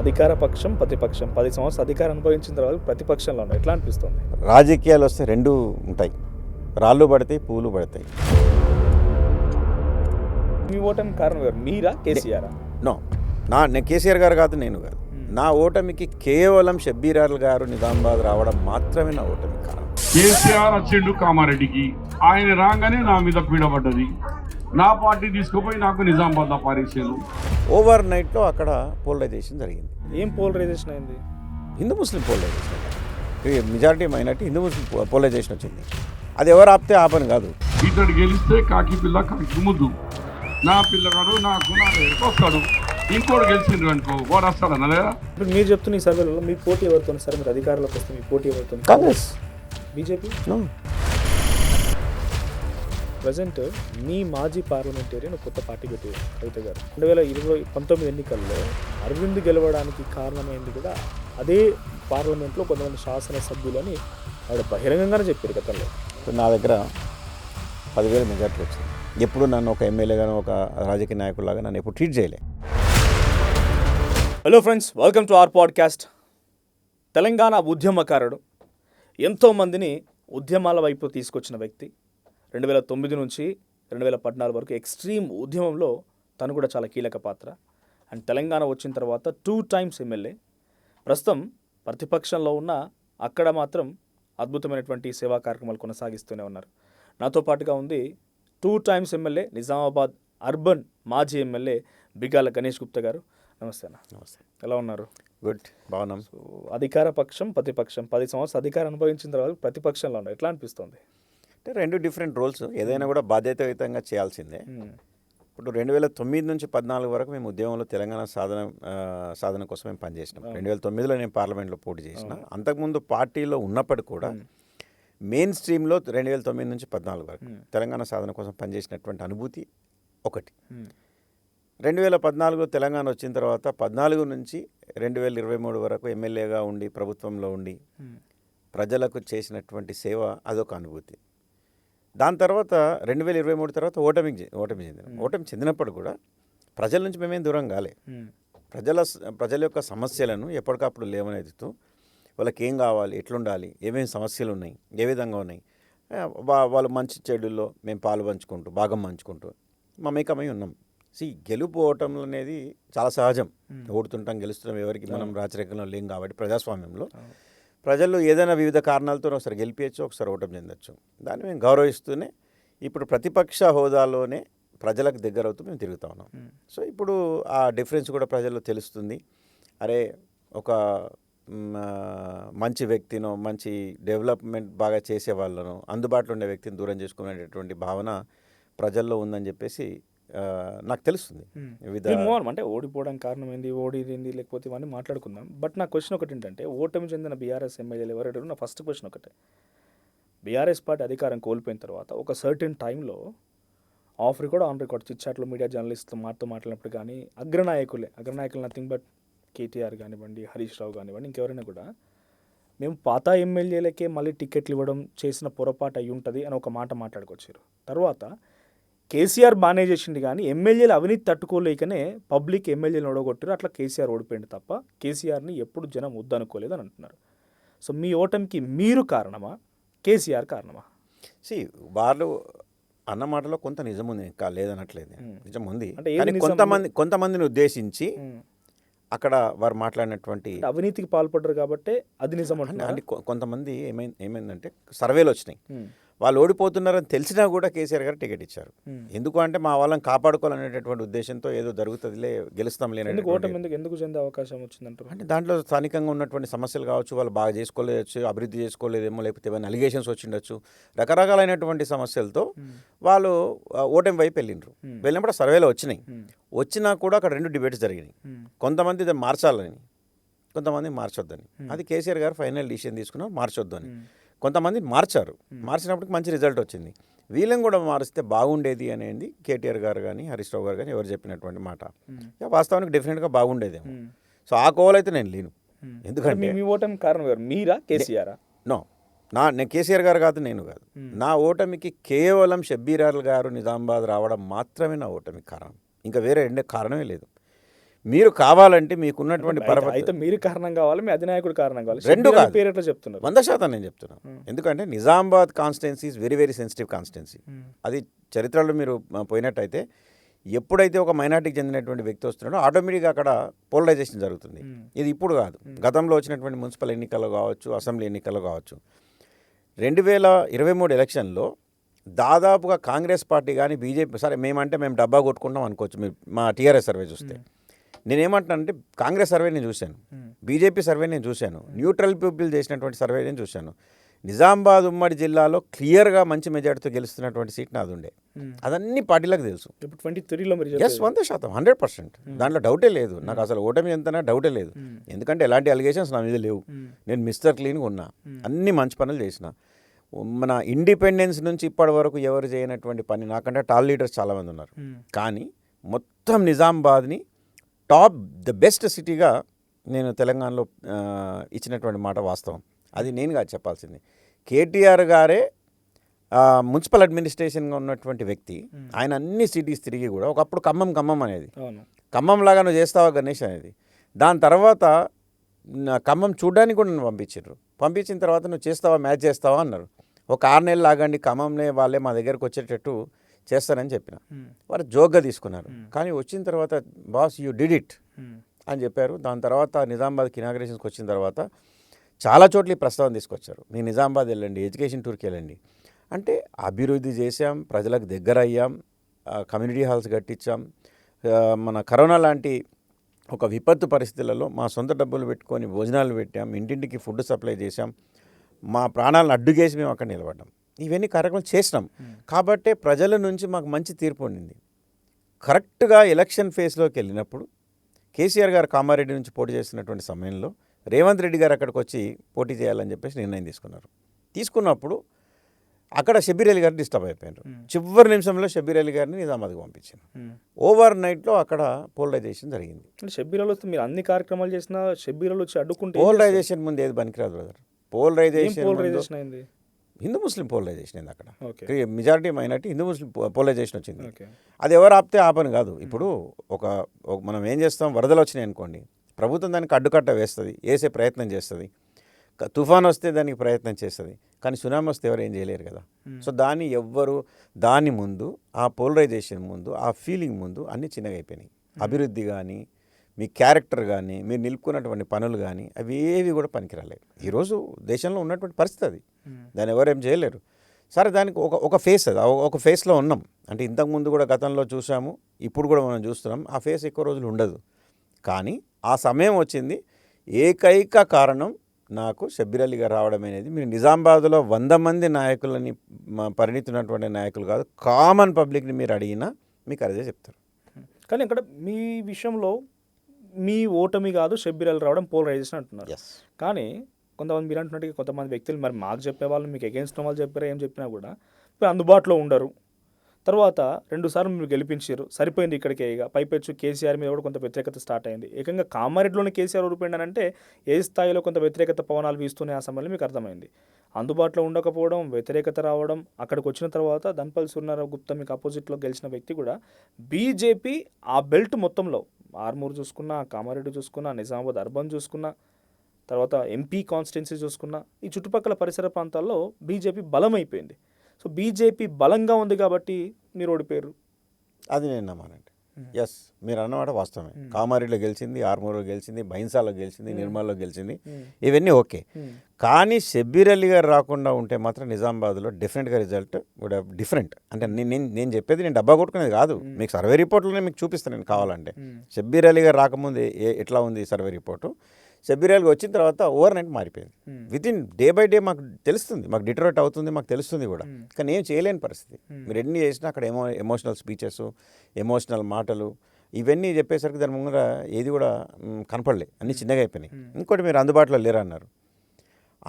అధికార పక్షం ప్రతిపక్షం 10 సంవత్సరాలు అధికారం అనుభవించిన తర్వాత ప్రతిపక్షంలో ఉన్నారు. ఎట్లా అనిపిస్తుంది? రాజకీయాలు వస్తే రెండు ఉంటాయి, రాళ్ళు పడతాయి, పూలు పడతాయి. మీ ఓటమి కారణం ఎవరు? మీరా కేసీఆర్? నో, నేను కేసీఆర్ గారు కాదు, నేను కాదు. నా ఓటమికి కేవలం షబ్బీరాల్ గారు నిజామాబాద్ రావడం మాత్రమే నా ఓటమి కారణం. కేసీఆర్ వచ్చిండు కామారెడ్డికి, ఆయన రాగానే నా మీద పీడబడ్డది. నా పార్టీ తీసుకుపోయి నాకు నిజామాబాద్ పారేసాను. ఓవర్ నైట్లో అక్కడ పోలరైజేషన్ జరిగింది. ఏం పోలరైజేషన్ అయింది? హిందూ ముస్లిం పోలరైజేషన్, మెజారిటీ మైనార్టీ హిందూ ముస్లిం పోలరైజేషన్ వచ్చింది. అది ఎవరు ఆపితే ఆపని కాదు. ఇతడు గెలిస్తే కాకి పిల్ల కాకి ముద్దు, నా పిల్లగాడు నాకు నా దగ్గరకు వస్తాడు. ఇంకోటి గెలిచిండ్రు అనుకో, వాడు వస్తాడు అన్నలేదా? ఇప్పుడు మీరు చెప్తున్న ఈ సర్వేలలో మీ పోటీ ఎవరితో? సరే, మీరు అధికారంలోకి వస్తే మీ పోటీ ఎవరితో? కాంగ్రెస్, బీజేపీ. ప్రజెంట్ మీ మాజీ పార్లమెంటేరియన్ కొత్త పార్టీ పెట్టి కవిత గారు 2019 ఎన్నికల్లో అరవింద్ గెలవడానికి కారణమైంది కూడా అదే పార్లమెంట్లో కొంతమంది శాసనసభ్యులని ఆవిడ బహిరంగంగానే చెప్పారు గతంలో. నా దగ్గర 10,000 మెజార్టీ వచ్చింది. ఎప్పుడు నన్ను ఒక ఎమ్మెల్యేగానో ఒక రాజకీయ నాయకులాగా నన్ను ఎప్పుడు ట్రీట్ చేయలే. Hello friends, welcome to our podcast. Telangana ఉద్యమకారుడు, ఎంతోమందిని ఉద్యమాల వైపు తీసుకొచ్చిన వ్యక్తి. 2009 నుంచి 2014 వరకు ఎక్స్ట్రీమ్ ఉద్యమంలో తను కూడా చాలా కీలక పాత్ర. అండ్ తెలంగాణ వచ్చిన తర్వాత 2 times ఎమ్మెల్యే. ప్రస్తుతం ప్రతిపక్షంలో ఉన్న అక్కడ మాత్రం అద్భుతమైనటువంటి సేవా కార్యక్రమాలు కొనసాగిస్తూనే ఉన్నారు. నాతో పాటుగా ఉంది 2 times ఎమ్మెల్యే, నిజామాబాద్ అర్బన్ మాజీ ఎమ్మెల్యే బిగాల గణేష్ గుప్తా గారు. నమస్తే అన్న. నమస్తే. ఎలా ఉన్నారు? గుడ్, బాగున్నాం. అధికార పక్షం ప్రతిపక్షం 10 సంవత్సరాలు అధికారం అనుభవించిన తర్వాత ప్రతిపక్షంలో ఉన్నారు. ఎట్లా అనిపిస్తుంది? అంటే రెండు డిఫరెంట్ రోల్స్, ఏదైనా కూడా బాధ్యతాయుతంగా చేయాల్సిందే. ఇప్పుడు 2009 నుంచి 14 వరకు మేము ఉద్యమంలో తెలంగాణ సాధన కోసం మేము పనిచేసినాం. 2009లో నేను పార్లమెంట్లో పోటీ చేసిన. అంతకుముందు పార్టీలో ఉన్నప్పటికీ కూడా మెయిన్ స్ట్రీమ్లో 2009 నుంచి 14 వరకు తెలంగాణ సాధన కోసం పనిచేసినటువంటి అనుభూతి ఒకటి. 2014లో తెలంగాణ వచ్చిన తర్వాత 14 నుంచి 2023 వరకు ఎమ్మెల్యేగా ఉండి ప్రభుత్వంలో ఉండి ప్రజలకు చేసినటువంటి సేవ అదొక అనుభూతి. దాని తర్వాత 2023 తర్వాత ఓటమి చెందినప్పుడు కూడా ప్రజల నుంచి మేమేం దూరం కాలే. ప్రజల యొక్క సమస్యలను ఎప్పటికప్పుడు లేవనెత్తుతూ వాళ్ళకి ఏం కావాలి, ఎట్లుండాలి, ఏమేమి సమస్యలు ఉన్నాయి, ఏ విధంగా ఉన్నాయి, వాళ్ళు మంచి చెడుల్లో మేము పాలు పంచుకుంటూ భాగం పంచుకుంటూ మమేకమై ఉన్నాం. గెలుపు ఓటములు అనేది చాలా సహజం. ఓడుతుంటాం, గెలుస్తున్నాం, ఎవరికి మనం రాచరికంలో లేం. కాబట్టి ప్రజాస్వామ్యంలో ప్రజలు ఏదైనా వివిధ కారణాలతో ఒకసారి గెలిపించచ్చు, ఒకసారి ఓటమి చెందొచ్చు. దాన్ని మేము గౌరవిస్తూనే ఇప్పుడు ప్రతిపక్ష హోదాలోనే ప్రజలకు దగ్గర అవుతూ మేము తిరుగుతూ ఉన్నాం. సో ఇప్పుడు ఆ డిఫరెన్స్ కూడా ప్రజల్లో తెలుస్తుంది. అరే, ఒక మంచి వ్యక్తినో, మంచి డెవలప్మెంట్ బాగా చేసే వాళ్ళను, అందుబాటులో ఉండే వ్యక్తిని దూరం చేసుకునేటటువంటి భావన ప్రజల్లో ఉందని చెప్పేసి నాకు తెలుస్తుంది. అంటే ఓడిపోవడానికి కారణం ఏంది, ఓడిపోయింది లేకపోతే ఇవన్నీ మాట్లాడుకుందాం. బట్ నా క్వశ్చన్ ఒకటి ఏంటంటే, ఓటమి చెందిన బీఆర్ఎస్ ఎమ్మెల్యేలు ఎవరు? నా ఫస్ట్ క్వశ్చన్ ఒకటే, బీఆర్ఎస్ పార్టీ అధికారం కోల్పోయిన తర్వాత ఒక సర్టెన్ టైంలో ఆఫ్ రికార్డ్ ఆన్ రికార్డ్ చిట్చాట్లో మీడియా జర్నలిస్ట్తో మాట్లాడినప్పుడు కానీ అగ్రనాయకులు నథింగ్ బట్ కేటీఆర్ కానివ్వండి, హరీష్ రావు కానివ్వండి, ఇంకెవరైనా కూడా మేము పాత ఎమ్మెల్యేలకే మళ్ళీ టికెట్లు ఇవ్వడం చేసిన పొరపాటు అయి ఉంటుంది అని ఒక మాట మాట్లాడుకొచ్చారు. తర్వాత కేసీఆర్ బాగానే చేసింది కానీ ఎమ్మెల్యేలు అవినీతి తట్టుకోలేకనే పబ్లిక్ ఎమ్మెల్యేలు ఓడగొట్టారు. అట్లా కేసీఆర్ ఓడిపోయింది తప్ప కేసీఆర్ని ఎప్పుడు జనం వద్దనుకోలేదు అని అంటున్నారు. సో మీ ఓటమికి మీరు కారణమా, కేసీఆర్ కారణమా? వాళ్ళు అన్న మాటలో కొంత నిజం ఉంది, లేదనట్లేదు, నిజం ఉంది. అంటే కొంతమందిని ఉద్దేశించి అక్కడ వారు మాట్లాడినటువంటి అవినీతికి పాల్పడ్డారు కాబట్టి అది నిజం అంటే కొంతమంది ఏమైందంటే సర్వేలు వచ్చినాయి, వాళ్ళు ఓడిపోతున్నారని తెలిసినా కూడా కేసీఆర్ గారు టికెట్ ఇచ్చారు. ఎందుకు అంటే మా వాళ్ళని కాపాడుకోవాలనేటటువంటి ఉద్దేశంతో ఏదో జరుగుతుందిలే, గెలుస్తాం లేని ఎందుకు చెందే అవకాశం వచ్చిందంటారు. అంటే దాంట్లో స్థానికంగా ఉన్నటువంటి సమస్యలు కావచ్చు, వాళ్ళు బాగా చేసుకోలేవచ్చు, అభివృద్ధి చేసుకోలేదేమో, లేకపోతే ఏమైనా అలిగేషన్స్ వచ్చిండొచ్చు, రకరకాలైనటువంటి సమస్యలతో వాళ్ళు ఓటమి వైపు వెళ్ళినప్పుడు సర్వేలో వచ్చినా కూడా అక్కడ 2 డిబేట్స్ జరిగినాయి. కొంతమంది దాన్ని మార్చాలని, కొంతమంది మార్చొద్దని. అది కేసీఆర్ గారు ఫైనల్ డిసిషన్ తీసుకున్నారు, మార్చొద్దు అని. కొంతమంది మార్చినప్పటికి మంచి రిజల్ట్ వచ్చింది. వీళ్ళని కూడా మారిస్తే బాగుండేది అనేది కేటీఆర్ గారు కానీ హరీష్ రావు గారు కానీ ఎవరు చెప్పినటువంటి మాట. వాస్తవానికి డెఫినెట్గా బాగుండేదేమో. సో ఆ కోవలు అయితే నేను లేను. ఎందుకంటే మీ ఓటమి కారణం ఎవరు? మీరా, కేసీఆర్? నో, నేను కేసీఆర్ గారు కాదు, నేను కాదు. నా ఓటమికి కేవలం షబ్బీరాల్ గారు నిజామాబాద్ రావడం మాత్రమే నా ఓటమికి కారణం. ఇంకా వేరే కారణమే లేదు. మీరు కావాలంటే మీకున్నటువంటి అయితే మీరు కారణం కావాలి, మీ అధినాయకుడు కారణం కావాలి. రెండు షబ్బీర్ అలీ కాదు. పేరు ఎట్లా చెప్తున్నారు? 100% నేను చెప్తున్నాను. ఎందుకంటే Nizamabad constituency is very very sensitive constituency. అది చరిత్రలో మీరు పోయినట్టయితే ఎప్పుడైతే ఒక మైనార్టీకి చెందినటువంటి వ్యక్తి వస్తున్నాడో ఆటోమేటిక్గా అక్కడ పోలరైజేషన్ జరుగుతుంది. ఇది ఇప్పుడు కాదు, గతంలో వచ్చినటువంటి మున్సిపల్ ఎన్నికల్లో కావచ్చు, అసెంబ్లీ ఎన్నికల్లో కావచ్చు. 2023 ఎలక్షన్లో దాదాపుగా కాంగ్రెస్ పార్టీ కానీ బీజేపీ, సరే మేము డబ్బా కొట్టుకుంటాం అనుకోవచ్చు మీరు మా టీఆర్ఎస్ సర్వే చూస్తే. నేనేమంటున్నానంటే కాంగ్రెస్ సర్వే నేను చూశాను, బీజేపీ సర్వే నేను చూశాను, న్యూట్రల్ పీపుల్ చేసినటువంటి సర్వే నేను చూశాను. నిజామాబాద్ ఉమ్మడి జిల్లాలో క్లియర్గా మంచి మెజార్టీతో గెలుస్తున్నటువంటి సీట్ నాది ఉండే. అదన్నీ పార్టీలకు తెలుసు. ఇప్పుడు 23లో మీరు ఎస్ 100%, 100%. దాంట్లో డౌటే లేదు. నాకు అసలు ఓటమి ఎంతనా డౌటే లేదు. ఎందుకంటే ఎలాంటి అలిగేషన్స్ నా మీద లేవు. నేను మిస్టర్ క్లీన్గా ఉన్నా, అన్ని మంచి పనులు చేసిన. మన ఇండిపెండెన్స్ నుంచి ఇప్పటి వరకు ఎవరు చేయనటువంటి పని, నాకంటే టాల్ లీడర్స్ చాలామంది ఉన్నారు, కానీ మొత్తం నిజామాబాద్ని ద బెస్ట్ సిటీగా నేను తెలంగాణలో ఇచ్చినటువంటి మాట వాస్తవం. అది నేను కాదు చెప్పాల్సింది. కేటీఆర్ గారే మున్సిపల్ అడ్మినిస్ట్రేషన్గా ఉన్నటువంటి వ్యక్తి. ఆయన అన్ని సిటీస్ తిరిగి కూడా ఒకప్పుడు ఖమ్మం అనేది, ఖమ్మం లాగా నువ్వు చేస్తావా గణేష్ అనేది. దాని తర్వాత ఖమ్మం చూడడానికి కూడా నన్ను పంపించిన తర్వాత నువ్వు చేస్తావా, మ్యాచ్ చేస్తావా అన్నారు. ఒక 6 నెలలు ఆగండి, ఖమ్మంలో వాళ్ళే మా దగ్గరకు వచ్చేటట్టు చేస్తానని చెప్పిన. వాళ్ళు జోక్గా తీసుకున్నారు. కానీ వచ్చిన తర్వాత బాస్ యూ డిడ్ ఇట్ అని చెప్పారు. దాని తర్వాత నిజామాబాద్కి ఇనాగ్రేషన్స్కి వచ్చిన తర్వాత చాలా చోట్ల ఈ ప్రస్తావన తీసుకొచ్చారు. మీరు నిజామాబాద్ వెళ్ళండి, ఎడ్యుకేషన్ టూర్కి వెళ్ళండి అంటే అభివృద్ధి చేశాం, ప్రజలకు దగ్గర అయ్యాం, కమ్యూనిటీ హాల్స్ కట్టించాం. మన కరోనా లాంటి ఒక విపత్తు పరిస్థితులలో మా సొంత డబ్బులు పెట్టుకొని భోజనాలు పెట్టాం, ఇంటింటికి ఫుడ్ సప్లై చేశాం, మా ప్రాణాలను అడ్డుగేసి మేము అక్కడ నిలబడ్డాం. ఇవన్నీ కార్యక్రమాలు చేసినాం కాబట్టే ప్రజల నుంచి మాకు మంచి తీర్పు ఉండింది. కరెక్ట్గా ఎలక్షన్ ఫేజ్లోకి వెళ్ళినప్పుడు కేసీఆర్ గారు కామారెడ్డి నుంచి పోటీ చేస్తున్నటువంటి సమయంలో రేవంత్ రెడ్డి గారు అక్కడికి వచ్చి పోటీ చేయాలని చెప్పేసి నిర్ణయం తీసుకున్నప్పుడు అక్కడ షబ్బీర్ అలీ గారు డిస్టర్బ్ అయిపోయారు. చివరి నిమిషంలో షబ్బీర్ అలీ గారిని నిజామాబాద్కి పంపించారు. ఓవర్ నైట్లో అక్కడ పోలరైజేషన్ జరిగింది. షబ్బీర్ అలీ వస్తే మీరు అన్ని కార్యక్రమాలు చేసినా షబ్బీర్ అలీ వచ్చి అడ్డుకుంటే పోలరైజేషన్ ముందు ఏది పనికిరాదు బ్రదర్. పోలరైజేషన్ అయింది, హిందూ ముస్లిం పోలరైజేషన్ అయింది. అక్కడ మెజారిటీ మైనార్టీ హిందూ ముస్లిం పోలరైజేషన్ వచ్చింది. అది ఎవరు ఆపితే ఆపని కాదు. ఇప్పుడు ఒక మనం ఏం చేస్తాం, వరదలు వచ్చినాయి అనుకోండి, ప్రభుత్వం దానికి అడ్డుకట్ట వేసే ప్రయత్నం చేస్తుంది. తుఫాన్ వస్తే దానికి ప్రయత్నం చేస్తుంది, కానీ సునామీ వస్తే ఎవరు ఏం చేయలేరు కదా. సో దాని ముందు ఆ పోలరైజేషన్ ముందు ఆ ఫీలింగ్ ముందు అన్నీ చిన్నగా అయిపోయినాయి. అభివృద్ధి కానీ మీ క్యారెక్టర్ కానీ మీరు నిలుపుకున్నటువంటి పనులు కానీ అవి ఏవి కూడా పనికిరాలేదు. ఈరోజు దేశంలో ఉన్నటువంటి పరిస్థితి అది, దాన్ని ఎవరేం చేయలేరు. సరే దానికి ఒక ఫేస్ అది, ఒక ఫేస్లో ఉన్నాం. అంటే ఇంతకుముందు కూడా గతంలో చూసాము, ఇప్పుడు కూడా మనం చూస్తున్నాం. ఆ ఫేస్ ఎక్కువ రోజులు ఉండదు, కానీ ఆ సమయం వచ్చింది. ఏకైక కారణం నాకు షబ్బీర్ అలీ గారు రావడం అనేది. మీరు నిజామాబాద్లో 100 మంది నాయకులని పరిణితున్నటువంటి నాయకులు కాదు, కామన్ పబ్లిక్ని మీరు అడిగినా మీకు అదే చెప్తారు. కానీ ఇక్కడ మీ విషయంలో మీ ఓటమి కాదు షబ్బీర్ అలీ రావడం పోలరైజేషన్ అంటున్నారు. కానీ కొంతమంది మీరు అంటున్నట్టు కొంతమంది వ్యక్తులు మరి మాకు చెప్పేవాళ్ళు మీకు అగేన్స్ట్ వాళ్ళు చెప్పారా, ఏం చెప్పినా కూడా ఇప్పుడు అందుబాటులో ఉండరు. తర్వాత 2 సార్లు మీరు గెలిపించారు, సరిపోయింది ఇక్కడికే. ఇక పైపెచ్చు కేసీఆర్ మీద కూడా కొంత వ్యతిరేకత స్టార్ట్ అయింది. ఏకంగా కామారెడ్డిలోనే కేసీఆర్ ఓడిపోయిందనంటే ఏ స్థాయిలో కొంత వ్యతిరేకత పవనాలు వీస్తున్నాయి ఆ సమయంలో మీకు అర్థమైంది. అందుబాటులో ఉండకపోవడం, వ్యతిరేకత రావడం, అక్కడికి వచ్చిన తర్వాత ధన్పల్ సూర్యనారాయణ గుప్తా మీకు అపోజిట్లో గెలిచిన వ్యక్తి కూడా బీజేపీ ఆ బెల్ట్ మొత్తంలో ఆర్మూర్ చూసుకున్నా, కామారెడ్డి చూసుకున్నా, నిజామాబాద్ అర్బన్ చూసుకున్నా, తర్వాత ఎంపీ కాన్స్టిట్యున్సీ చూసుకున్నా, ఈ చుట్టుపక్కల పరిసర ప్రాంతాల్లో బీజేపీ బలమైపోయింది. సో బీజేపీ బలంగా ఉంది కాబట్టి మీరు ఓడిపోయారు. అది నేను నమ్మానండి. ఎస్, మీరు అన్నమాట వాస్తవమే. కామారెడ్డిలో గెలిచింది, ఆర్మూర్లో గెలిచింది, బైన్సాలో గెలిచింది, నిర్మల్లో గెలిచింది, ఇవన్నీ ఓకే. కానీ షబ్బీర్ అలీ గారు రాకుండా ఉంటే మాత్రం నిజామాబాద్లో డెఫినెట్గా రిజల్ట్ వుడ్ హ్యావ్ డిఫరెంట్. అంటే నేను చెప్పేది నేను డబ్బా కొట్టుకునేది కాదు, మీకు సర్వే రిపోర్ట్లోనే మీకు చూపిస్తాను నేను కావాలంటే. షబ్బీర్ అలీ గారు రాకముందు ఎట్లా ఉంది సర్వే రిపోర్టు, షబ్బీర్ అలీ వచ్చిన తర్వాత ఓవర్ నైట్ మారిపోయింది. వితిన్ డే బై డే మాకు తెలుస్తుంది, మాకు డిటరేట్ అవుతుంది, మాకు తెలుస్తుంది కూడా. కానీ ఏం చేయలేని పరిస్థితి. మీరు ఎన్ని చేసినా అక్కడ ఎమోషనల్ స్పీచెస్, ఎమోషనల్ మాటలు ఇవన్నీ చెప్పేసరికి దాని ముందర ఏది కూడా కనపడలే, అన్నీ చిన్నగా అయిపోయినాయి. ఇంకోటి మీరు అందుబాటులో లేరన్నారు.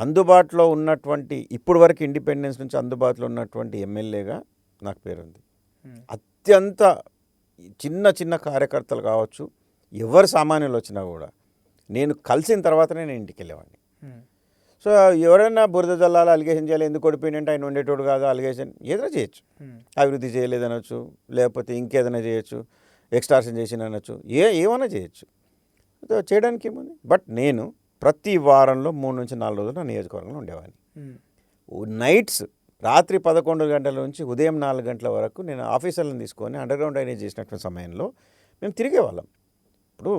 అందుబాటులో ఉన్నటువంటి ఇప్పుడు వరకు ఇండిపెండెన్స్ నుంచి అందుబాటులో ఉన్నటువంటి ఎమ్మెల్యేగా నాకు పేరుంది. అత్యంత చిన్న కార్యకర్తలు కావచ్చు, ఎవరు సామాన్యులు వచ్చినా కూడా నేను కలిసిన తర్వాతనే నేను ఇంటికి వెళ్ళేవాడిని. సో ఎవరైనా బురద జల్లాలి, అలిగేషన్ చేయాలి, ఎందుకు ఓడిపోయిందంటే ఆయన ఉండేటోడు కాదు, అలిగేషన్ ఏదైనా చేయొచ్చు, అభివృద్ధి చేయలేదనొచ్చు, లేకపోతే ఇంకేదైనా చేయొచ్చు. ఎక్స్టార్షన్ చేసి అనొచ్చు, ఏమైనా చేయొచ్చు. చేయడానికి ఏముంది. బట్ నేను ప్రతి వారంలో 3 నుంచి 4 రోజులు నా నియోజకవర్గంలో ఉండేవాడిని. నైట్స్ రాత్రి 11 గంటల నుంచి ఉదయం 4 గంటల వరకు నేను ఆఫీసర్లను తీసుకొని అండర్ గ్రౌండ్ డ్రైనేజ్ చేసినటువంటి సమయంలో మేము తిరిగేవాళ్ళం. ఇప్పుడు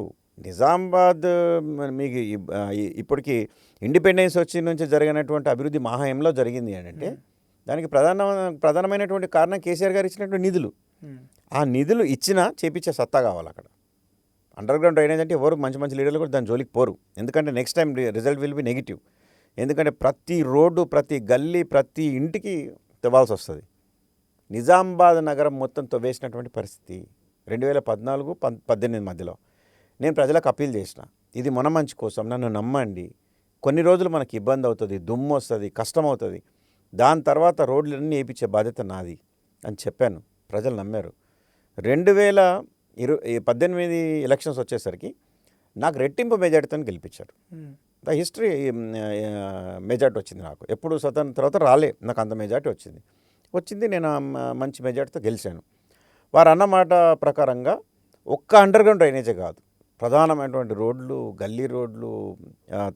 నిజామాబాద్ మీకు ఇప్పటికి ఇండిపెండెన్స్ వచ్చి నుంచి జరిగినటువంటి అభివృద్ధి మహాయంలో జరిగింది అంటే దానికి ప్రధానమైనటువంటి కారణం కేసీఆర్ గారు ఇచ్చినటువంటి నిధులు. ఆ నిధులు ఇచ్చినా చేపించే సత్తా కావాలి అక్కడ. అండర్ గ్రౌండ్ డ్రైనేజ్ అంటే ఎవరు మంచి మంచి లీడర్లు కూడా దాని జోలికి పోరు. ఎందుకంటే next time result will be negative. ఎందుకంటే ప్రతి రోడ్డు, ప్రతి గల్లీ, ప్రతి ఇంటికి తవ్వాల్సి వస్తుంది. నిజామాబాద్ నగరం మొత్తం తవ్వేసినటువంటి పరిస్థితి 2014-18 మధ్యలో. నేను ప్రజలకు అప్పీల్ చేసిన, ఇది మన మంచి కోసం, నన్ను నమ్మండి, కొన్ని రోజులు మనకి ఇబ్బంది అవుతుంది, దుమ్ము వస్తుంది, కష్టం అవుతుంది, దాని తర్వాత రోడ్లన్నీ వేయించే బాధ్యత నాది అని చెప్పాను. ప్రజలు నమ్మారు. 2018 ఎలక్షన్స్ వచ్చేసరికి నాకు రెట్టింపు మెజార్టీతో గెలిపించారు. ద హిస్టరీ మెజార్టీ వచ్చింది నాకు. ఎప్పుడు స్వతంత్ర తర్వాత రాలే నాకు అంత మెజార్టీ వచ్చింది. నేను మంచి మెజార్టీతో గెలిచాను. వారు అన్నమాట ప్రకారంగా ఒక్క అండర్ గ్రౌండ్ డ్రైనేజే కాదు, ప్రధానమైనటువంటి రోడ్లు, గల్లీ రోడ్లు,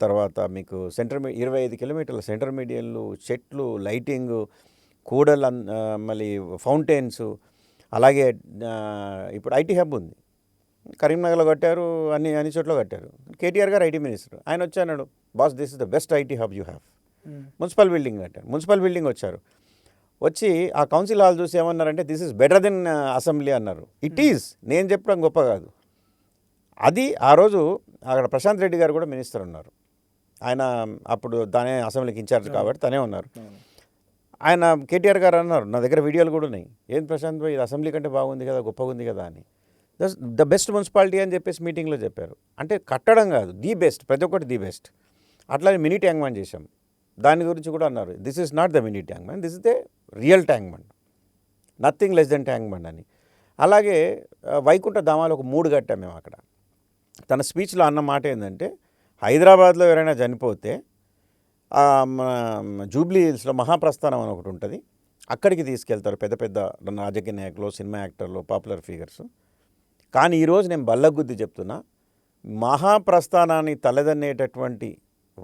తర్వాత మీకు 25 కిలోమీటర్ల సెంటర్ మీడియన్లు, చెట్లు, లైటింగు, కూడలు, మళ్ళీ ఫౌంటైన్స్, అలాగే ఇప్పుడు ఐటీ హబ్ ఉంది. కరీంనగర్లో కట్టారు, అన్ని చోట్ల కట్టారు. కేటీఆర్ గారు ఐటీ మినిస్టర్, ఆయన వచ్చి అన్నాడు, boss this is the best IT hub you have. Municipal building కట్టారు. మున్సిపల్ బిల్డింగ్ వచ్చి ఆ కౌన్సిల్ హాల్ చూసి ఏమన్నారంటే this is better than assembly అన్నారు. ఇట్ ఈజ్, నేను చెప్పడం గొప్ప కాదు. అది ఆ రోజు అక్కడ ప్రశాంత్ రెడ్డి గారు కూడా మినిస్టర్ ఉన్నారు. ఆయన అప్పుడు తనే అసెంబ్లీకి ఇన్ఛార్జ్ కాబట్టి తనే ఉన్నారు. ఆయన కేటీఆర్ గారు అన్నారు, నా దగ్గర వీడియోలు కూడా ఉన్నాయి, ఏం ప్రశాంత్ భాయ్ ఇది అసెంబ్లీ కంటే బాగుంది కదా, గొప్పగా ఉంది కదా అని. ద బెస్ట్ మున్సిపాలిటీ అని చెప్పేసి మీటింగ్లో చెప్పారు. అంటే కట్టడం కాదు, ది బెస్ట్, ప్రతి ఒక్కటి ది బెస్ట్. అట్లానే మినీ ట్యాంక్ బండ్ చేశాం, దాని గురించి కూడా అన్నారు, this is not the mini tank bund, this is the real tank bund, nothing less than tank bund అని. అలాగే వైకుంఠ ధామాలు ఒక 3 కట్టాం మేము అక్కడ. తన స్పీచ్లో అన్న మాట ఏంటంటే, హైదరాబాద్లో ఎవరైనా చనిపోతే జూబ్లీ హిల్స్లో మహాప్రస్థానం అని ఒకటి ఉంటుంది, అక్కడికి తీసుకెళ్తారు పెద్ద పెద్ద రాజకీయ నాయకులు, సినిమా యాక్టర్లు, పాపులర్ ఫిగర్స్. కానీ ఈరోజు నేను బల్లగుద్ది చెప్తున్నా, మహాప్రస్థానాన్ని తలదన్నేటటువంటి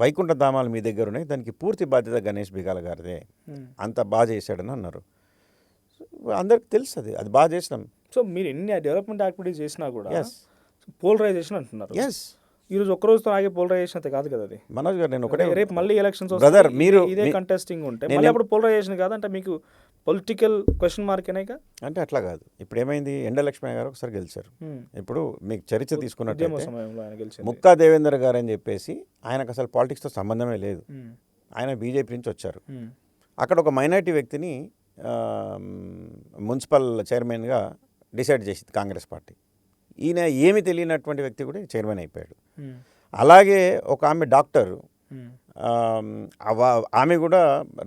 వైకుంఠ ధామాలు మీ దగ్గర ఉన్నాయి, దానికి పూర్తి బాధ్యత గణేష్ బిగాల గారిదే, అంత బాగా చేశాడని అన్నారు. అందరికి తెలుసు అది బాగా చేసినాం. సో మీరు ఎన్ని డెవలప్మెంట్ యాక్టివిటీస్ చేసినా కూడా ఎస్ పోలరైజేషన్ అంటున్నారు. ఎస్, ఈరోజు ఒక్క రోజుతో ఆగే పోలరైజేషన్ అయితే కాదు కదా అది. మనోజ్ గారు, నేను ఒకటే, రేపు మళ్ళీ ఎలక్షన్స్ బ్రదర్, మీరు ఇదే కంటెస్టింగ్ ఉంటే మళ్ళీ అప్పుడు పోలరైజేషన్ కాదంటే మీకు పొలిటికల్ క్వశ్చన్ మార్క్ అనేక అంటే అట్లా కాదు. ఇప్పుడు ఏమైంది, ఎండ లక్ష్మయ్య గారు ఒకసారి గెలిచారు. ఇప్పుడు మీకు చరిత్ర తీసుకున్నట్లయితే సమయంలో ఆయన గెలిచింది. ముక్కా దేవేందర్ గారు అని చెప్పేసి, ఆయనకు అసలు పాలిటిక్స్తో సంబంధమే లేదు, ఆయన బీజేపీ నుంచి వచ్చారు. అక్కడ ఒక మైనారిటీ వ్యక్తిని మున్సిపల్ చైర్మన్గా డిసైడ్ చేసింది కాంగ్రెస్ పార్టీ. ఈయన ఏమి తెలియనటువంటి వ్యక్తి కూడా చైర్మన్ అయిపోయాడు. అలాగే ఒక ఆమె డాక్టరు, ఆమె కూడా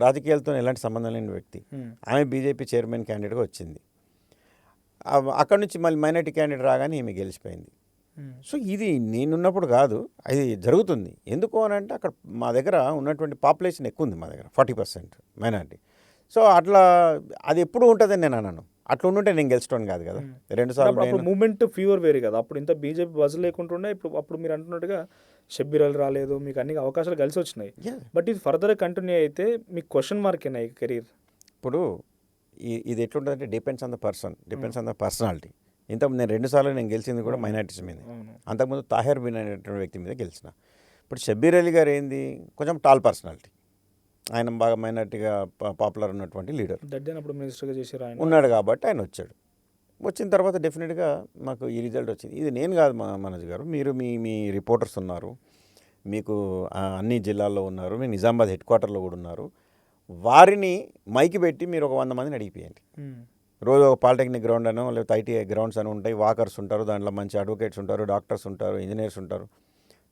రాజకీయాలతో ఎలాంటి సంబంధం లేని వ్యక్తి, ఆమె బీజేపీ చైర్మన్ క్యాండిడేట్గా వచ్చింది. అక్కడ నుంచి మళ్ళీ మైనారిటీ క్యాండిడేట్ రాగానే ఈమె గెలిచిపోయింది. సో ఇది నేనున్నప్పుడు కాదు, అది జరుగుతుంది. ఎందుకు అని అంటే అక్కడ మా దగ్గర ఉన్నటువంటి పాపులేషన్ ఎక్కువ ఉంది, మా దగ్గర 40% మైనారిటీ. సో అట్లా అది ఎప్పుడు ఉంటుందని నేను అన్నాను. అట్లా ఉంటే నేను గెలిచడం కాదు కదా. 2 సార్లు మూమెంట్ ఫీవర్ వేరు కదా. అప్పుడు ఇంత బీజేపీ బజ్ లేకుంటుండే, అప్పుడు మీరు అంటున్నట్టుగా షబ్బీర్ అలీ రాలేదు, మీకు అన్ని అవకాశాలు కలిసి వచ్చినాయి. బట్ ఇది ఫర్దర్ కంటిన్యూ అయితే మీకు క్వశ్చన్ మార్క్ అయినాయి కెరీర్. ఇప్పుడు ఇది ఎట్లుంటుందంటే depends on the person, depends on the personality. ఇంత నేను 2 సార్లు నేను గెలిచింది కూడా మైనారిటీస్ మీద. అంతకుముందు తాహిర్ బిన్ అనేటువంటి వ్యక్తి మీద గెలిచిన. ఇప్పుడు షబ్బీర్ అలీ గారు ఏంది, కొంచెం టాల్ పర్సనాలిటీ, ఆయన బాగా మైనారిటీగా పాపులర్ ఉన్నటువంటి లీడర్, అప్పుడు మినిస్టర్గా చేశారు ఆయన, ఉన్నాడు కాబట్టి ఆయన వచ్చాడు. వచ్చిన తర్వాత డెఫినెట్గా మాకు ఈ రిజల్ట్ వచ్చింది. ఇది నేను కాదు మనోజ్ గారు, మీరు మీ రిపోర్టర్స్ ఉన్నారు, మీకు అన్ని జిల్లాల్లో ఉన్నారు, మీ నిజామాబాద్ హెడ్ క్వార్టర్లో కూడా ఉన్నారు. వారిని మైకి పెట్టి మీరు ఒక 100 మందిని అడిగిపోయండి. రోజు ఒక పాలిటెక్నిక్ గ్రౌండ్ అనో లేకపోతే ఐటీఐ గ్రౌండ్స్ అని ఉంటాయి, వాకర్స్ ఉంటారు, దాంట్లో మంచి అడ్వకేట్స్ ఉంటారు, డాక్టర్స్ ఉంటారు, ఇంజనీర్స్ ఉంటారు,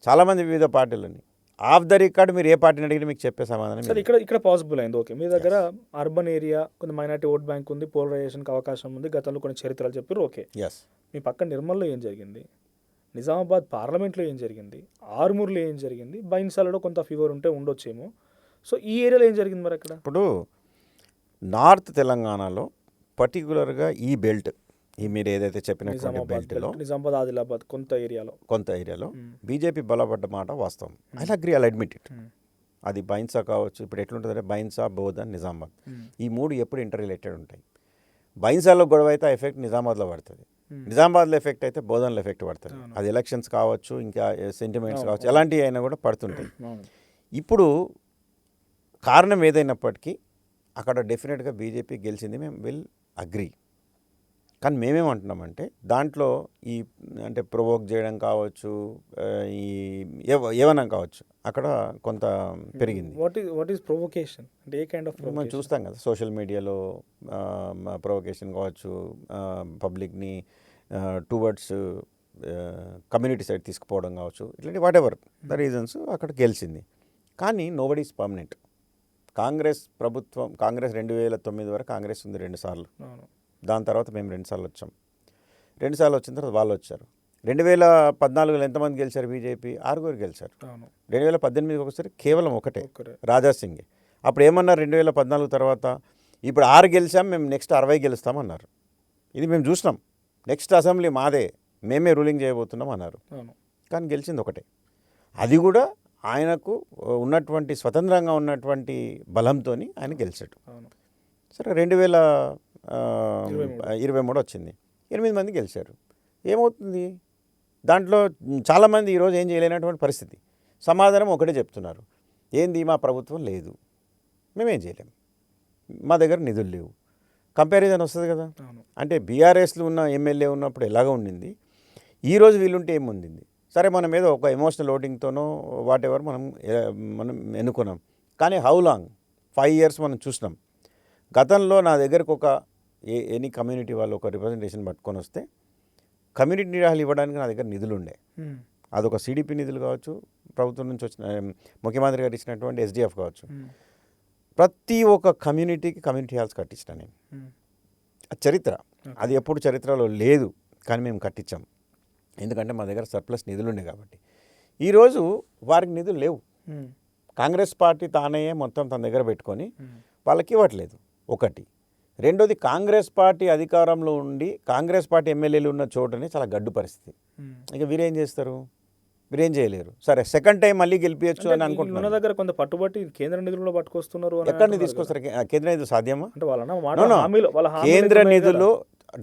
చాలామంది వివిధ పార్టీలని. ఆఫ్ ద రికార్డ్ మీరు ఏ పార్టీని అడిగినా మీకు చెప్పే సమాధానం. సార్ ఇక్కడ పాసిబుల్ అయింది. ఓకే, మీ దగ్గర అర్బన్ ఏరియా కొంత మైనారిటీ ఓట్ బ్యాంక్ ఉంది, పోలరైజేషన్కి అవకాశం ఉంది, గతంలో కొన్ని చరిత్రలు చెప్పారు. Okay, yes. మీ పక్కన నిర్మల్లో ఏం జరిగింది, నిజామాబాద్ పార్లమెంట్లో ఏం జరిగింది, ఆర్మూర్లో ఏం జరిగింది, బైన్సాలలో కొంత ఫీవర్ ఉంటే ఉండొచ్చేమో. సో ఈ ఏరియాలో ఏం జరిగింది మరి అక్కడ? ఇప్పుడు నార్త్ తెలంగాణలో పర్టికులర్గా ఈ బెల్ట్ ఈ మీరు ఏదైతే చెప్పినటువంటి నిజామాబాద్ బెల్ట్లో బెల్ట్, నిజామాబాద్ ఆదిలాబాద్ కొంత ఏరియాలో. కొంత ఏరియాలో బీజేపీ బలపడ్డ మాట వాస్తవం. I agree, I admit it. అది బైన్సా కావచ్చు, ఇప్పుడు ఎట్లుంటుందంటే బైన్సా, బోధన్, నిజామాబాద్ ఈ మూడు ఎప్పుడు ఇంటర్ రిలేటెడ్ ఉంటాయి. బైన్సాలో గొడవ అయితే ఎఫెక్ట్ నిజామాబాద్లో పడుతుంది, నిజామాబాద్లో ఎఫెక్ట్ అయితే బోధన్లో ఎఫెక్ట్ పడుతుంది. అది ఎలక్షన్స్ కావచ్చు, ఇంకా సెంటిమెంట్స్ కావచ్చు, ఎలాంటివి అయినా కూడా పడుతుంటాయి. ఇప్పుడు కారణం ఏదైనప్పటికీ అక్కడ డెఫినెట్గా బీజేపీ గెలిచింది, మేము విల్ అగ్రీ. కానీ మేమేమంటున్నామంటే దాంట్లో ఈ అంటే ప్రొవోక్ చేయడం కావచ్చు, ఈ ఏమన్నా కావచ్చు, అక్కడ కొంత పెరిగింది. వాట్ ఈస్ ప్రొవొకేషన్ అంటే ఏ కైండ్ ఆఫ్ మనం చూస్తాం కదా సోషల్ మీడియాలో ప్రొవొకేషన్ కావచ్చు, పబ్లిక్ని టువర్డ్స్ కమ్యూనిటీ సైడ్ తీసుకుపోవడం కావచ్చు, ఇట్లాంటి వాట్ ఎవర్ ద రీజన్స్ అక్కడ గెలిచింది. కానీ నోబడీ ఈజ్ పర్మనెంట్. కాంగ్రెస్ ప్రభుత్వం, కాంగ్రెస్ 2009 వరకు కాంగ్రెస్ ఉంది 2 సార్లు. దాని తర్వాత మేము 2 సార్లు వచ్చాం. 2 సార్లు వచ్చిన తర్వాత వాళ్ళు వచ్చారు. 2014లో ఎంతమంది గెలిచారు? బీజేపీ 6 గెలిచారు. 2018 ఒకసారి కేవలం ఒకటే, రాజా సింగే. అప్పుడు ఏమన్నారు 2014 తర్వాత? ఇప్పుడు 6 గెలిచాం, మేము నెక్స్ట్ 60 గెలుస్తామన్నారు. ఇది మేము చూసినాం. నెక్స్ట్ అసెంబ్లీ మాదే, మేమే రూలింగ్ చేయబోతున్నాం అన్నారు. కానీ గెలిచింది ఒకటే. అది కూడా ఆయనకు ఉన్నటువంటి స్వతంత్రంగా ఉన్నటువంటి బలంతో ఆయన గెలిచాడు. సరే 2023 వచ్చింది, 8 మంది గెలిచారు. ఏమవుతుంది దాంట్లో? చాలామంది ఈరోజు ఏం చేయలేనటువంటి పరిస్థితి. సమాధానం ఒకటే చెప్తున్నారు, ఏంది మా ప్రభుత్వం లేదు, మేమేం చేయలేము, మా దగ్గర నిధులు లేవు. కంపారిజన్ వస్తుంది కదా. అంటే బీఆర్ఎస్లో ఉన్న ఎమ్మెల్యే ఉన్నప్పుడు ఎలాగ ఉండింది, ఈరోజు వీళ్ళుంటే ఏముంది? సరే మనం ఏదో ఒక ఎమోషనల్ ఓటింగ్తోనో వాట్ ఎవర్ మనం ఎన్నుకున్నాం. కానీ హౌ లాంగ్? 5 years మనం చూసినాం. గతంలో నా దగ్గరకు ఒక ఎనీ కమ్యూనిటీ వాళ్ళు ఒక రిప్రజెంటేషన్ పట్టుకొని వస్తే కమ్యూనిటీ నిరాహాలు ఇవ్వడానికి నా దగ్గర నిధులు ఉండే. అదొక సిడిపి నిధులు కావచ్చు, ప్రభుత్వం నుంచి వచ్చిన ముఖ్యమంత్రి గారు ఇచ్చినటువంటి SDF కావచ్చు. ప్రతి ఒక్క కమ్యూనిటీకి కమ్యూనిటీ హాల్స్ కట్టించిన నేను. చరిత్ర అది ఎప్పుడు చరిత్రలో లేదు, కానీ మేము కట్టించాం. ఎందుకంటే మా దగ్గర సర్ప్లస్ నిధులు ఉండే కాబట్టి. ఈరోజు వారికి నిధులు లేవు. కాంగ్రెస్ పార్టీ తానే మొత్తం తన దగ్గర పెట్టుకొని వాళ్ళకి ఇవ్వట్లేదు. ఒకటి. రెండోది, కాంగ్రెస్ పార్టీ అధికారంలో ఉండి కాంగ్రెస్ పార్టీ ఎమ్మెల్యేలు ఉన్న చోటనే చాలా గడ్డు పరిస్థితి. ఇక వీరేం చేస్తారు? వీరేం చేయలేరు. సరే సెకండ్ టైం మళ్ళీ గెలిపించచ్చు అని అనుకుంటున్నారు. దగ్గర కొంత పట్టుబట్టి కేంద్ర నిధులు పట్టుకొస్తున్నారు. ఎక్కడిని తీసుకొస్తారు? కేంద్ర నిధులు సాధ్యమా? అంటే కేంద్ర నిధులు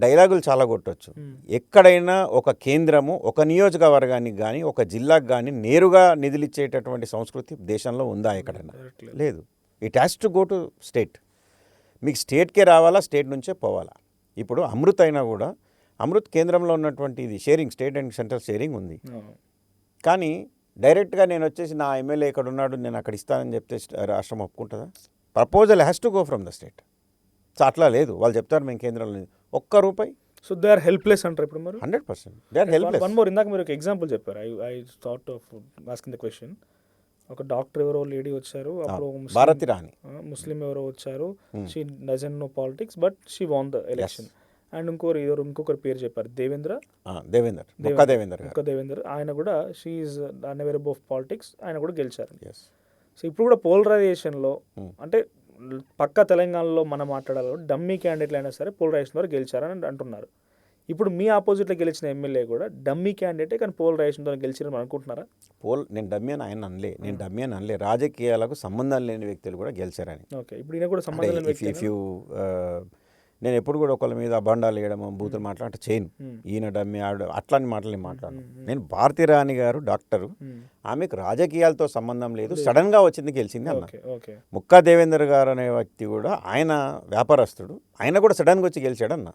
డైలాగులు చాలా కొట్టవచ్చు. ఎక్కడైనా ఒక కేంద్రము ఒక నియోజకవర్గానికి కానీ ఒక జిల్లాకు కానీ నేరుగా నిధులు ఇచ్చేటటువంటి సంస్కృతి దేశంలో ఉందా? ఎక్కడైనా లేదు. It has to go to state. మీకు స్టేట్కే రావాలా, స్టేట్ నుంచే పోవాలా. ఇప్పుడు అమృత్ అయినా కూడా అమృత్ కేంద్రంలో ఉన్నటువంటి ఇది sharing, state and central sharing ఉంది. కానీ డైరెక్ట్గా నేను వచ్చేసి నా ఎమ్మెల్యే ఇక్కడ ఉన్నాడు, నేను అక్కడ ఇస్తానని చెప్తే రాష్ట్రం ఒప్పుకుంటుందా? Proposal has to go from the state. So అట్లా లేదు. వాళ్ళు చెప్తారు మేము కేంద్రంలో ఒక్క రూపాయి. సో దే ఆర్ హెల్ప్లెస్ అంటారు ఇప్పుడు మరి? 100% they are helpless. One more, ఇందాక మీరు ఒక ఎగ్జాంపుల్ చెప్పారు. I thought of asking the question. ఒక డాక్టర్ ఎవరో లేడీ వచ్చారు, అప్పుడు భారతి రాణి ముస్లిం ఎవరో వచ్చారు, she doesn't know politics but she won the election. And ఇంకొకరి పేరు చెప్పారు, దేవేంద్ర. ఆయన కూడా she is unaware of politics, ఆయన కూడా గెలిచారు. సో ఇప్పుడు కూడా పోలరైజేషన్లో అంటే పక్క తెలంగాణలో మనం మాట్లాడాలి, డమ్మీ క్యాండిడేట్లు అయినా సరే పోలరైజేషన్ ద్వారా గెలిచారని అంటున్నారు. ఇప్పుడు మీ ఆపోజిట్లో గెలిచిన ఎమ్మెల్యే కూడా డమ్మీ క్యాండిడేటే, కానీ పోలరైజేషన్తో గెలిచారని అనుకుంటున్నారా? నేను డమ్మీ అని ఆయన అనలే. రాజకీయాలకు సంబంధం లేని వ్యక్తులు కూడా గెలిచారని. ఓకే, ఇప్పుడు ఈయన కూడా సంబంధం లేని వ్యక్తి. నేను ఎప్పుడు కూడా ఒకళ్ళ మీద అబండాలు వేయడము, బూతులు మాట్లాడటం చేయను. ఈయన డమ్మి ఆవిడ అట్లాంటి మాటలు మాట్లాడను. నేను భారతీ రాణి గారు డాక్టరు, ఆమెకు రాజకీయాలతో సంబంధం లేదు, సడన్గా వచ్చింది గెలిచింది అన్న. ముక్కా దేవేందర్ గారు అనే వ్యక్తి కూడా ఆయన వ్యాపారస్తుడు, ఆయన కూడా సడన్గా వచ్చి గెలిచాడన్న.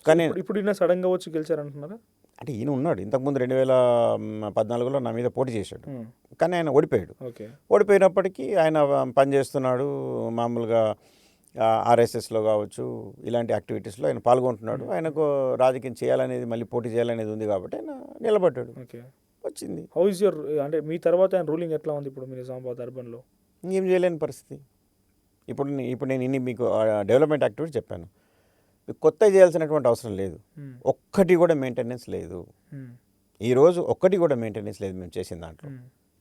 కానీ ఇప్పుడు ఈయన సడన్గా వచ్చి గెలిచారంటున్నారా? అంటే ఈయన ఉన్నాడు, ఇంతకుముందు 2014లో నా మీద పోటీ చేశాడు, కానీ ఆయన ఓడిపోయాడు. ఓడిపోయినప్పటికీ ఆయన పనిచేస్తున్నాడు, మామూలుగా RSSలో కావచ్చు, ఇలాంటి యాక్టివిటీస్లో ఆయన పాల్గొంటున్నాడు. ఆయనకు రాజకీయం చేయాలనేది, మళ్ళీ పోటీ చేయాలనేది ఉంది కాబట్టి ఆయన నిలబడ్డాడు, వచ్చింది. హౌ ఇస్ యువర్ అంటే మీ తర్వాత ఆయన రూలింగ్ ఎట్లా ఉంది ఇప్పుడు మీ నిజామాబాద్ అర్బన్లో? ఏం చేయలేని పరిస్థితి. ఇప్పుడు నేను ఇన్ని మీకు డెవలప్మెంట్ యాక్టివిటీ చెప్పాను, కొత్త చేయాల్సినటువంటి అవసరం లేదు. ఒక్కటి కూడా మెయింటెనెన్స్ లేదు. ఈరోజు ఒక్కటి కూడా మెయింటెనెన్స్ లేదు మేము చేసిన దాంట్లో.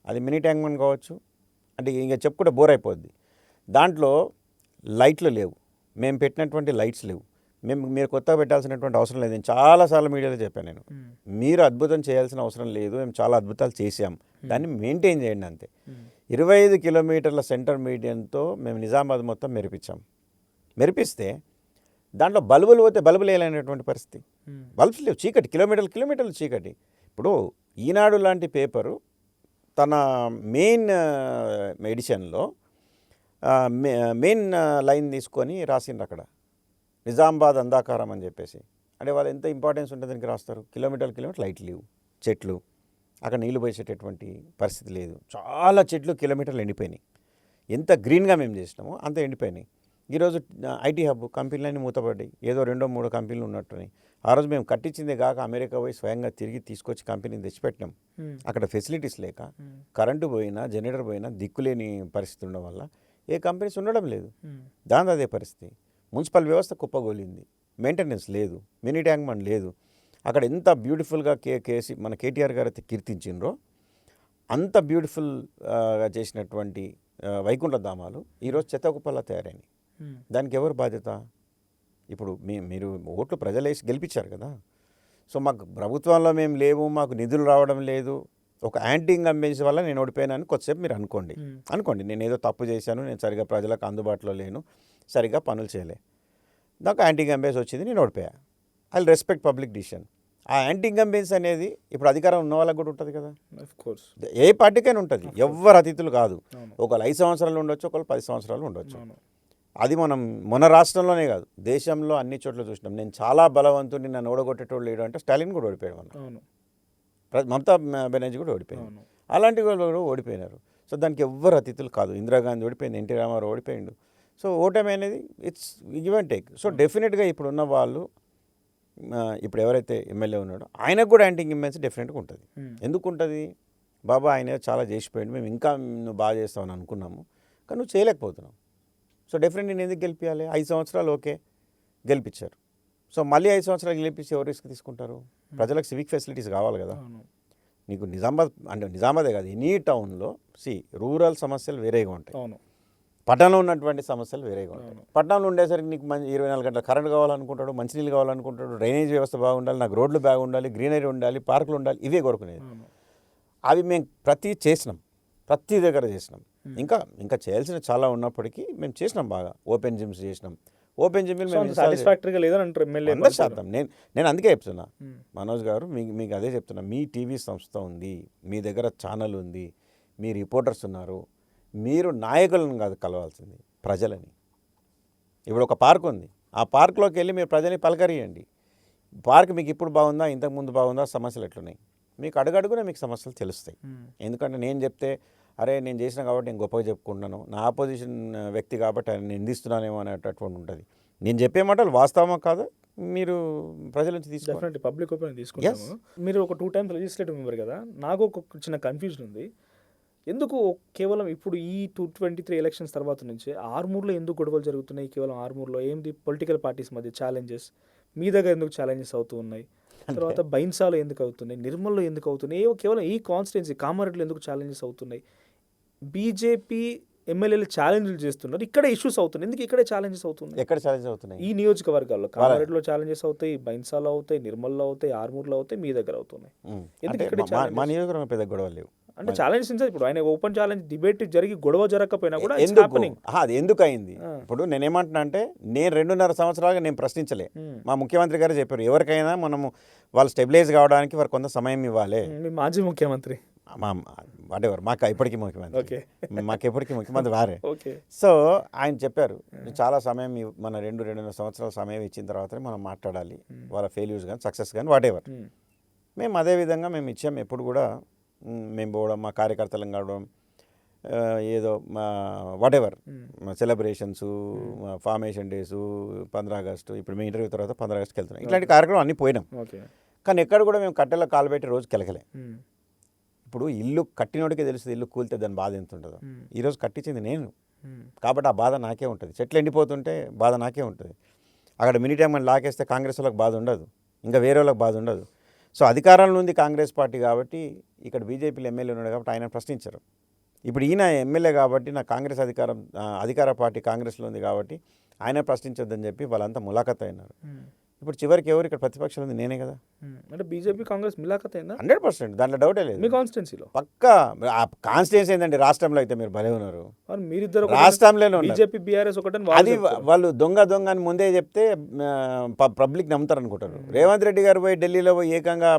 అది మినీ ట్యాంక్ బండ్ కావచ్చు, అంటే ఇంకా చెప్పుకుంటే బోర్ అయిపోద్ది. దాంట్లో లైట్లు లేవు, మేము పెట్టినటువంటి లైట్స్ లేవు. మీరు కొత్తగా పెట్టాల్సినటువంటి అవసరం లేదు. నేను చాలాసార్లు మీడియాలో చెప్పాను నేను, మీరు అద్భుతం చేయాల్సిన అవసరం లేదు, మేము చాలా అద్భుతాలు చేసాం, దాన్ని మెయింటైన్ చేయండి అంతే. 25 కిలోమీటర్ల సెంటర్ మీడియంతో మేము నిజామాబాద్ మొత్తం మెరిపిస్తే దాంట్లో బల్బులు పోతే బల్బులు వేయలేనటువంటి పరిస్థితి. బల్బ్స్ లేవు, చీకటి, కిలోమీటర్లు చీకటి. ఇప్పుడు ఈనాడు లాంటి పేపరు తన మెయిన్ ఎడిషన్లో మెయిన్ లైన్ తీసుకొని రాసిండ్రు అక్కడ నిజామాబాద్ అంధాకారం అని చెప్పేసి. అంటే వాళ్ళు ఎంత ఇంపార్టెన్స్ ఉంటుంది దానికి రాస్తారు. కిలోమీటర్ లైట్ లేవు, చెట్లు, అక్కడ నీళ్లు పోసేటటువంటి పరిస్థితి లేదు. చాలా చెట్లు కిలోమీటర్లు ఎండిపోయినాయి. ఎంత గ్రీన్గా మేము చేసినామో అంత ఎండిపోయినాయి. ఈరోజు ఐటీ హబ్ కంపెనీలన్నీ మూతపడ్డాయి. ఏదో 2-3 కంపెనీలు ఉన్నట్టున్నాయి. ఆ రోజు మేము కట్టించిందే కాక అమెరికా పోయి స్వయంగా తిరిగి తీసుకొచ్చి కంపెనీని తెచ్చిపెట్టినాం. అక్కడ ఫెసిలిటీస్ లేక, కరెంటు పోయినా, జనరేటర్ పోయినా దిక్కులేని పరిస్థితి ఉండడం వల్ల ఏ కంపెనీస్ ఉండడం లేదు. దాని అదే పరిస్థితి. మున్సిపల్ వ్యవస్థ కుప్పగోలింది, మెయింటెనెన్స్ లేదు, మినీ ట్యాంక్ బండ్ లేదు. అక్కడ ఎంత బ్యూటిఫుల్గా మన కేటీఆర్ గారు అయితే కీర్తించిండ్రో అంత బ్యూటిఫుల్గా చేసినటువంటి వైకుంఠ ధామాలు ఈరోజు చెత్త కుప్పలా తయారైనాయి. దానికి ఎవరు బాధ్యత? ఇప్పుడు మీరు ఓట్లు ప్రజలు వేసి గెలిపించారు కదా. సో మాకు ప్రభుత్వంలో మేము లేవు, మాకు నిధులు రావడం లేదు, ఒక యాంటీ ఇన్కంబెన్సీ వల్ల నేను ఓడిపోయానని కొద్దిసేపు మీరు అనుకోండి నేను ఏదో తప్పు చేశాను, నేను సరిగా ప్రజలకు అందుబాటులో లేను, సరిగా పనులు చేయలే, నాకు యాంటీ ఇన్కంబెన్సీ వచ్చింది, నేను ఓడిపోయా. I respect public decision. ఆ యాంటీ ఇన్కంబెన్సీ అనేది ఇప్పుడు అధికారం ఉన్న వాళ్ళకి కూడా ఉంటుంది కదా. కోర్స్ ఏ పార్టీకైనా ఉంటుంది, ఎవ్వరు అతిథులు కాదు. ఒకళ్ళు 5 సంవత్సరాలు ఉండొచ్చు, ఒకళ్ళు 10 సంవత్సరాలు ఉండొచ్చు. అది మనం మన రాష్ట్రంలోనే కాదు, దేశంలో అన్ని చోట్ల చూసినాం. నేను చాలా బలవంతుని, నన్ను ఓడగొట్టేటోళ్ళు లేడు అంటే స్టాలిన్ కూడా ఓడిపోయాడు, మమతా బెనర్జీ కూడా ఓడిపోయింది. అలాంటి వాళ్ళు కూడా ఓడిపోయినారు. సో దానికి ఎవ్వరు అతిథులు కాదు. ఇందిరాగాంధీ ఓడిపోయింది, ఎన్టీ రామారావు ఓడిపోయిండు. సో ఓటమి అనేది it's give and take. So డెఫినెట్గా ఇప్పుడు ఉన్న వాళ్ళు, ఇప్పుడు ఎవరైతే ఎమ్మెల్యే ఉన్నాడో ఆయనకు కూడా యాంటీ ఇన్కంబెన్సీ డెఫినెట్గా ఉంటుంది. ఎందుకు ఉంటుంది? బాబా ఆయన చాలా చేసిపోయాడు, మేము ఇంకా నువ్వు బాగా చేస్తామని అనుకున్నాము, కానీ నువ్వు చేయలేకపోతున్నావు. సో డెఫినెట్గా నేను ఎందుకు గెలిపించాలి? 5 సంవత్సరాలు ఓకే గెలిపించారు. సో మళ్ళీ 5 సంవత్సరాలు గెలిపించి ఎవరు రిస్క్ తీసుకుంటారు? ప్రజలకు సివిక్ ఫెసిలిటీస్ కావాలి కదా. నీకు నిజామాబాదే కాదు, ఎనీ టౌన్లో రూరల్ సమస్యలు వేరేగా ఉంటాయి, పట్టణంలో ఉన్నటువంటి సమస్యలు వేరేగా ఉంటాయి. పట్టణంలో ఉండేసరికి నీకు 24 గంటల కరెంట్ కావాలనుకుంటాడు, మంచినీళ్ళు కావాలనుకుంటాడు, డ్రైనేజ్ వ్యవస్థ బాగుండాలి, నాకు రోడ్లు బాగుండాలి, గ్రీనరీ ఉండాలి, పార్కులు ఉండాలి, ఇవే కోరుకునేది. అవి మేము ప్రతి దగ్గర చేసినాం. ఇంకా చేయాల్సిన చాలా ఉన్నప్పటికీ మేము చేసినాం, బాగా ఓపెన్ జిమ్స్ చేసినాం. ఓపెన్ జిమ్ సాటిస్ఫాక్టరీగా లేదని అంటారు ఎమ్మెల్యే. 100% నేను అందుకే చెప్తున్నా మనోజ్ గారు, మీకు అదే చెప్తున్నా. మీ టీవీ సంస్థ ఉంది, మీ దగ్గర ఛానల్ ఉంది, మీ రిపోర్టర్స్ ఉన్నారు, మీరు నాయకులను కాదు కలవాల్సింది, ప్రజలని. ఇప్పుడు ఒక పార్క్ ఉంది, ఆ పార్క్లోకి వెళ్ళి మీరు ప్రజల్ని పలకరియండి. పార్క్ మీకు ఇప్పుడు బాగుందా, ఇంతకుముందు బాగుందా, సమస్యలు ఎట్లున్నాయి, మీకు అడుగడుగునే మీకు సమస్యలు తెలుస్తాయి. ఎందుకంటే నేను చెప్తే అరే నేను చేసిన కాబట్టి నేను గొప్పగా చెప్పుకుంటున్నాను, నా ఆపోజిషన్ వ్యక్తి కాబట్టి ఆయన నిందిస్తున్నానేమో అనేటటువంటి ఉంటుంది. నేను చెప్పే మాటలు వాస్తవమా కాదా మీరు ప్రజల నుంచి తీసుకోండి, పబ్లిక్ ఒపీనియన్ తీసుకుంటాము. మీరు ఒక 2 times లెజిస్లేటివ్ మెంబర్ కదా, నాకు ఒక చిన్న కన్ఫ్యూజన్ ఉంది. ఎందుకు కేవలం ఇప్పుడు ఈ 2023 ఎలక్షన్స్ తర్వాత నుంచి ఆర్మూర్లో ఎందుకు గొడవలు జరుగుతున్నాయి? కేవలం ఆర్మూర్లో ఏంది పొలిటికల్ పార్టీస్ మధ్య ఛాలెంజెస్, మీ దగ్గర ఎందుకు ఛాలెంజెస్ అవుతూ ఉన్నాయి? తర్వాత బైన్సాలో ఎందుకు అవుతున్నాయి, నిర్మల్లో ఎందుకు అవుతున్నాయి, కేవలం ఈ కాన్స్టిట్యున్సీ కామారెడ్డిలో ఎందుకు ఛాలెంజెస్ అవుతున్నాయి? బీజేపీ ఎమ్మెల్యేలు ఛాలెంజ్లు చేస్తున్నారు, ఇక్కడ ఇష్యూస్ అవుతున్నాయి, ఎందుకు ఇక్కడే ఛాలెంజెస్ అవుతున్నాయి? ఎక్కడ ఛాలెంజెస్ అవుతున్నాయి? ఈ నియోజకవర్గాల్లో కామారెడ్డిలో ఛాలెంజెస్ అవుతాయి, బైన్సాలో అవుతాయి, నిర్మల్లో అవుతాయి, ఆర్మూర్లో అవుతాయి, మీ దగ్గర అవుతున్నాయి. ఎందుకు ఇక్కడ మా నియోజకవర్గం పెద్ద గొడవలు లేవు అంటే ఛాలెంజ్ ఇప్పుడు ఆయన ఓపెన్ ఛాలెంజ్ డిబేట్ జరిగి గొడవ జరగకపోయినా కూడా అది ఎందుకు అయింది? ఇప్పుడు నేనేమంటున్నా అంటే, నేను 2.5 సంవత్సరాలుగా నేను ప్రశ్నించలే. మా ముఖ్యమంత్రి గారు చెప్పారు, ఎవరికైనా మనము వాళ్ళు స్టెబిలైజ్ కావడానికి వారు కొంత సమయం ఇవ్వాలి. మాజీ ముఖ్యమంత్రి వాటెవర్ మాకు ఎప్పటికీ ముఖ్యమంత్రి, మాకు ఎప్పటికీ ముఖ్యమంత్రి వారే. సో ఆయన చెప్పారు, చాలా సమయం మన 2.5 సంవత్సరాల సమయం ఇచ్చిన తర్వాతనే మనం మాట్లాడాలి, వాళ్ళ ఫెయిల్యూర్స్ కానీ సక్సెస్ కానీ వాటెవర్. మేము అదేవిధంగా మేము ఇచ్చాం. ఎప్పుడు కూడా మేము పోవడం, మా కార్యకర్తలను కావడం, ఏదో మా whatever celebrations, formation days, 15 August, ఇప్పుడు మీ ఇంటర్వ్యూ తర్వాత 15 ఆగస్టుకి వెళ్తున్నాం, ఇట్లాంటి కార్యక్రమం అన్నీ పోయినాం. కానీ ఎక్కడ కూడా మేము కట్టెలో కాలు పెట్టి రోజు కెలకలే. ఇప్పుడు ఇల్లు కట్టినోడికే తెలుస్తుంది ఇల్లు కూలితే దాని బాధ ఎంత ఉంటుందో. ఈరోజు కట్టించింది నేను కాబట్టి ఆ బాధ నాకే ఉంటుంది. చెట్లు ఎండిపోతుంటే బాధ నాకే ఉంటుంది. అక్కడ మినీ ట్యాంక్ బండ్ లాకేస్తే కాంగ్రెస్ వాళ్ళకి బాధ ఉండదు, ఇంకా వేరే వాళ్ళకి బాధ ఉండదు. సో అధికారంలో ఉంది కాంగ్రెస్ పార్టీ కాబట్టి, ఇక్కడ బీజేపీలో ఎమ్మెల్యే ఉన్నాడు కాబట్టి ఆయన ప్రశ్నించరు. ఇప్పుడు ఈయన ఎమ్మెల్యే కాబట్టి, నా కాంగ్రెస్ అధికార పార్టీ కాంగ్రెస్లో ఉంది కాబట్టి ఆయన ప్రశ్నించొద్దని చెప్పి వాళ్ళంతా ములాఖత్ అయినారు. ఇప్పుడు చివరికి ఎవరు ఇక్కడ ప్రతిపక్షాలు ఉంది? నేనే కదా. అంటే బీజేపీ కాంగ్రెస్ మిలాఖత్ అయిందా 100% దాంట్లో డౌటే లేదు. మీ కాన్స్టిట్యున్సీలో? పక్కా ఆ కాన్స్టిట్యూన్సీ ఏంటంటే రాష్ట్రంలో అయితే మీరు భలే ఉన్నారు. మరి మీరిద్దరు రాష్ట్రంలోనే ఉన్నారు. బీజేపీ బీఆర్ఎస్ ఒకటి అది వాళ్ళు దొంగ అని ముందే చెప్తే పబ్లిక్ నమ్ముతారు అనుకుంటారు. రేవంత్ రెడ్డి గారు పోయి ఢిల్లీలో పోయి ఏకంగా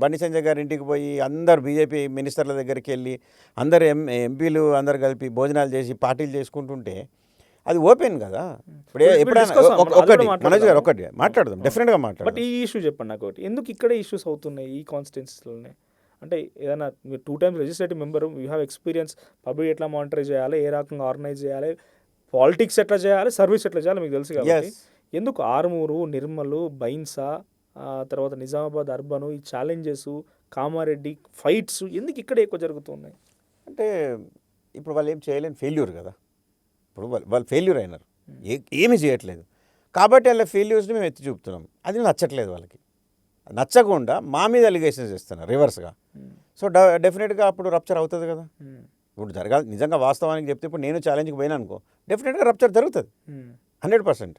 బండి సంజయ్ గారి ఇంటికి పోయి అందరు బీజేపీ మినిస్టర్ల దగ్గరికి వెళ్ళి అందరు ఎంపీలు అందరు కలిపి భోజనాలు చేసి పార్టీలు చేసుకుంటుంటే అది ఓపెన్ కదా. ఇప్పుడే ఎప్పుడైనా ఒకటి మనోజ్ గారు ఒకటి మాట్లాడదాం, డెఫినెట్గా మాట్లాడదాం. బట్ ఈ ఇష్యూ చెప్పండి నాకు ఒకటి, ఎందుకు ఇక్కడే ఇష్యూస్ అవుతున్నాయి ఈ కాన్స్టిట్యున్సీలోనే? అంటే ఏదైనా మీరు 2 times legislative member, you have experience, public ఎట్లా మానిటర్ చేయాలి, ఏ రకంగా ఆర్గనైజ్ చేయాలి, పాలిటిక్స్ ఎట్లా చేయాలి, సర్వీస్ ఎట్లా చేయాలి మీకు తెలుసు కాబట్టి ఎందుకు ఆర్మూరు, నిర్మల్, బైన్సా, తర్వాత నిజామాబాద్ అర్బన్, ఈ ఛాలెంజెస్, కామారెడ్డి ఫైట్స్ ఎందుకు ఇక్కడే ఎక్కువ జరుగుతున్నాయి? అంటే ఇప్పుడు వాళ్ళు ఏం చేయలేని ఫెయిల్యూర్ కదా. ఇప్పుడు వాళ్ళు ఫెయిల్యూర్ అయినారు, ఏమీ చేయట్లేదు కాబట్టి వాళ్ళ ఫెయిల్యూర్స్ని మేము ఎత్తి చూపుతున్నాం. అది నచ్చట్లేదు వాళ్ళకి. నచ్చకుండా మా మీద అలిగేషన్స్ ఇస్తున్నారు రివర్స్గా. సో డెఫినెట్గా అప్పుడు రప్చర్ అవుతుంది కదా. ఇప్పుడు జరగాలి నిజంగా వాస్తవానికి చెప్తే ఇప్పుడు నేను ఛాలెంజ్కి పోయినా అనుకో డెఫినెట్గా రప్చర్ జరుగుతుంది 100%.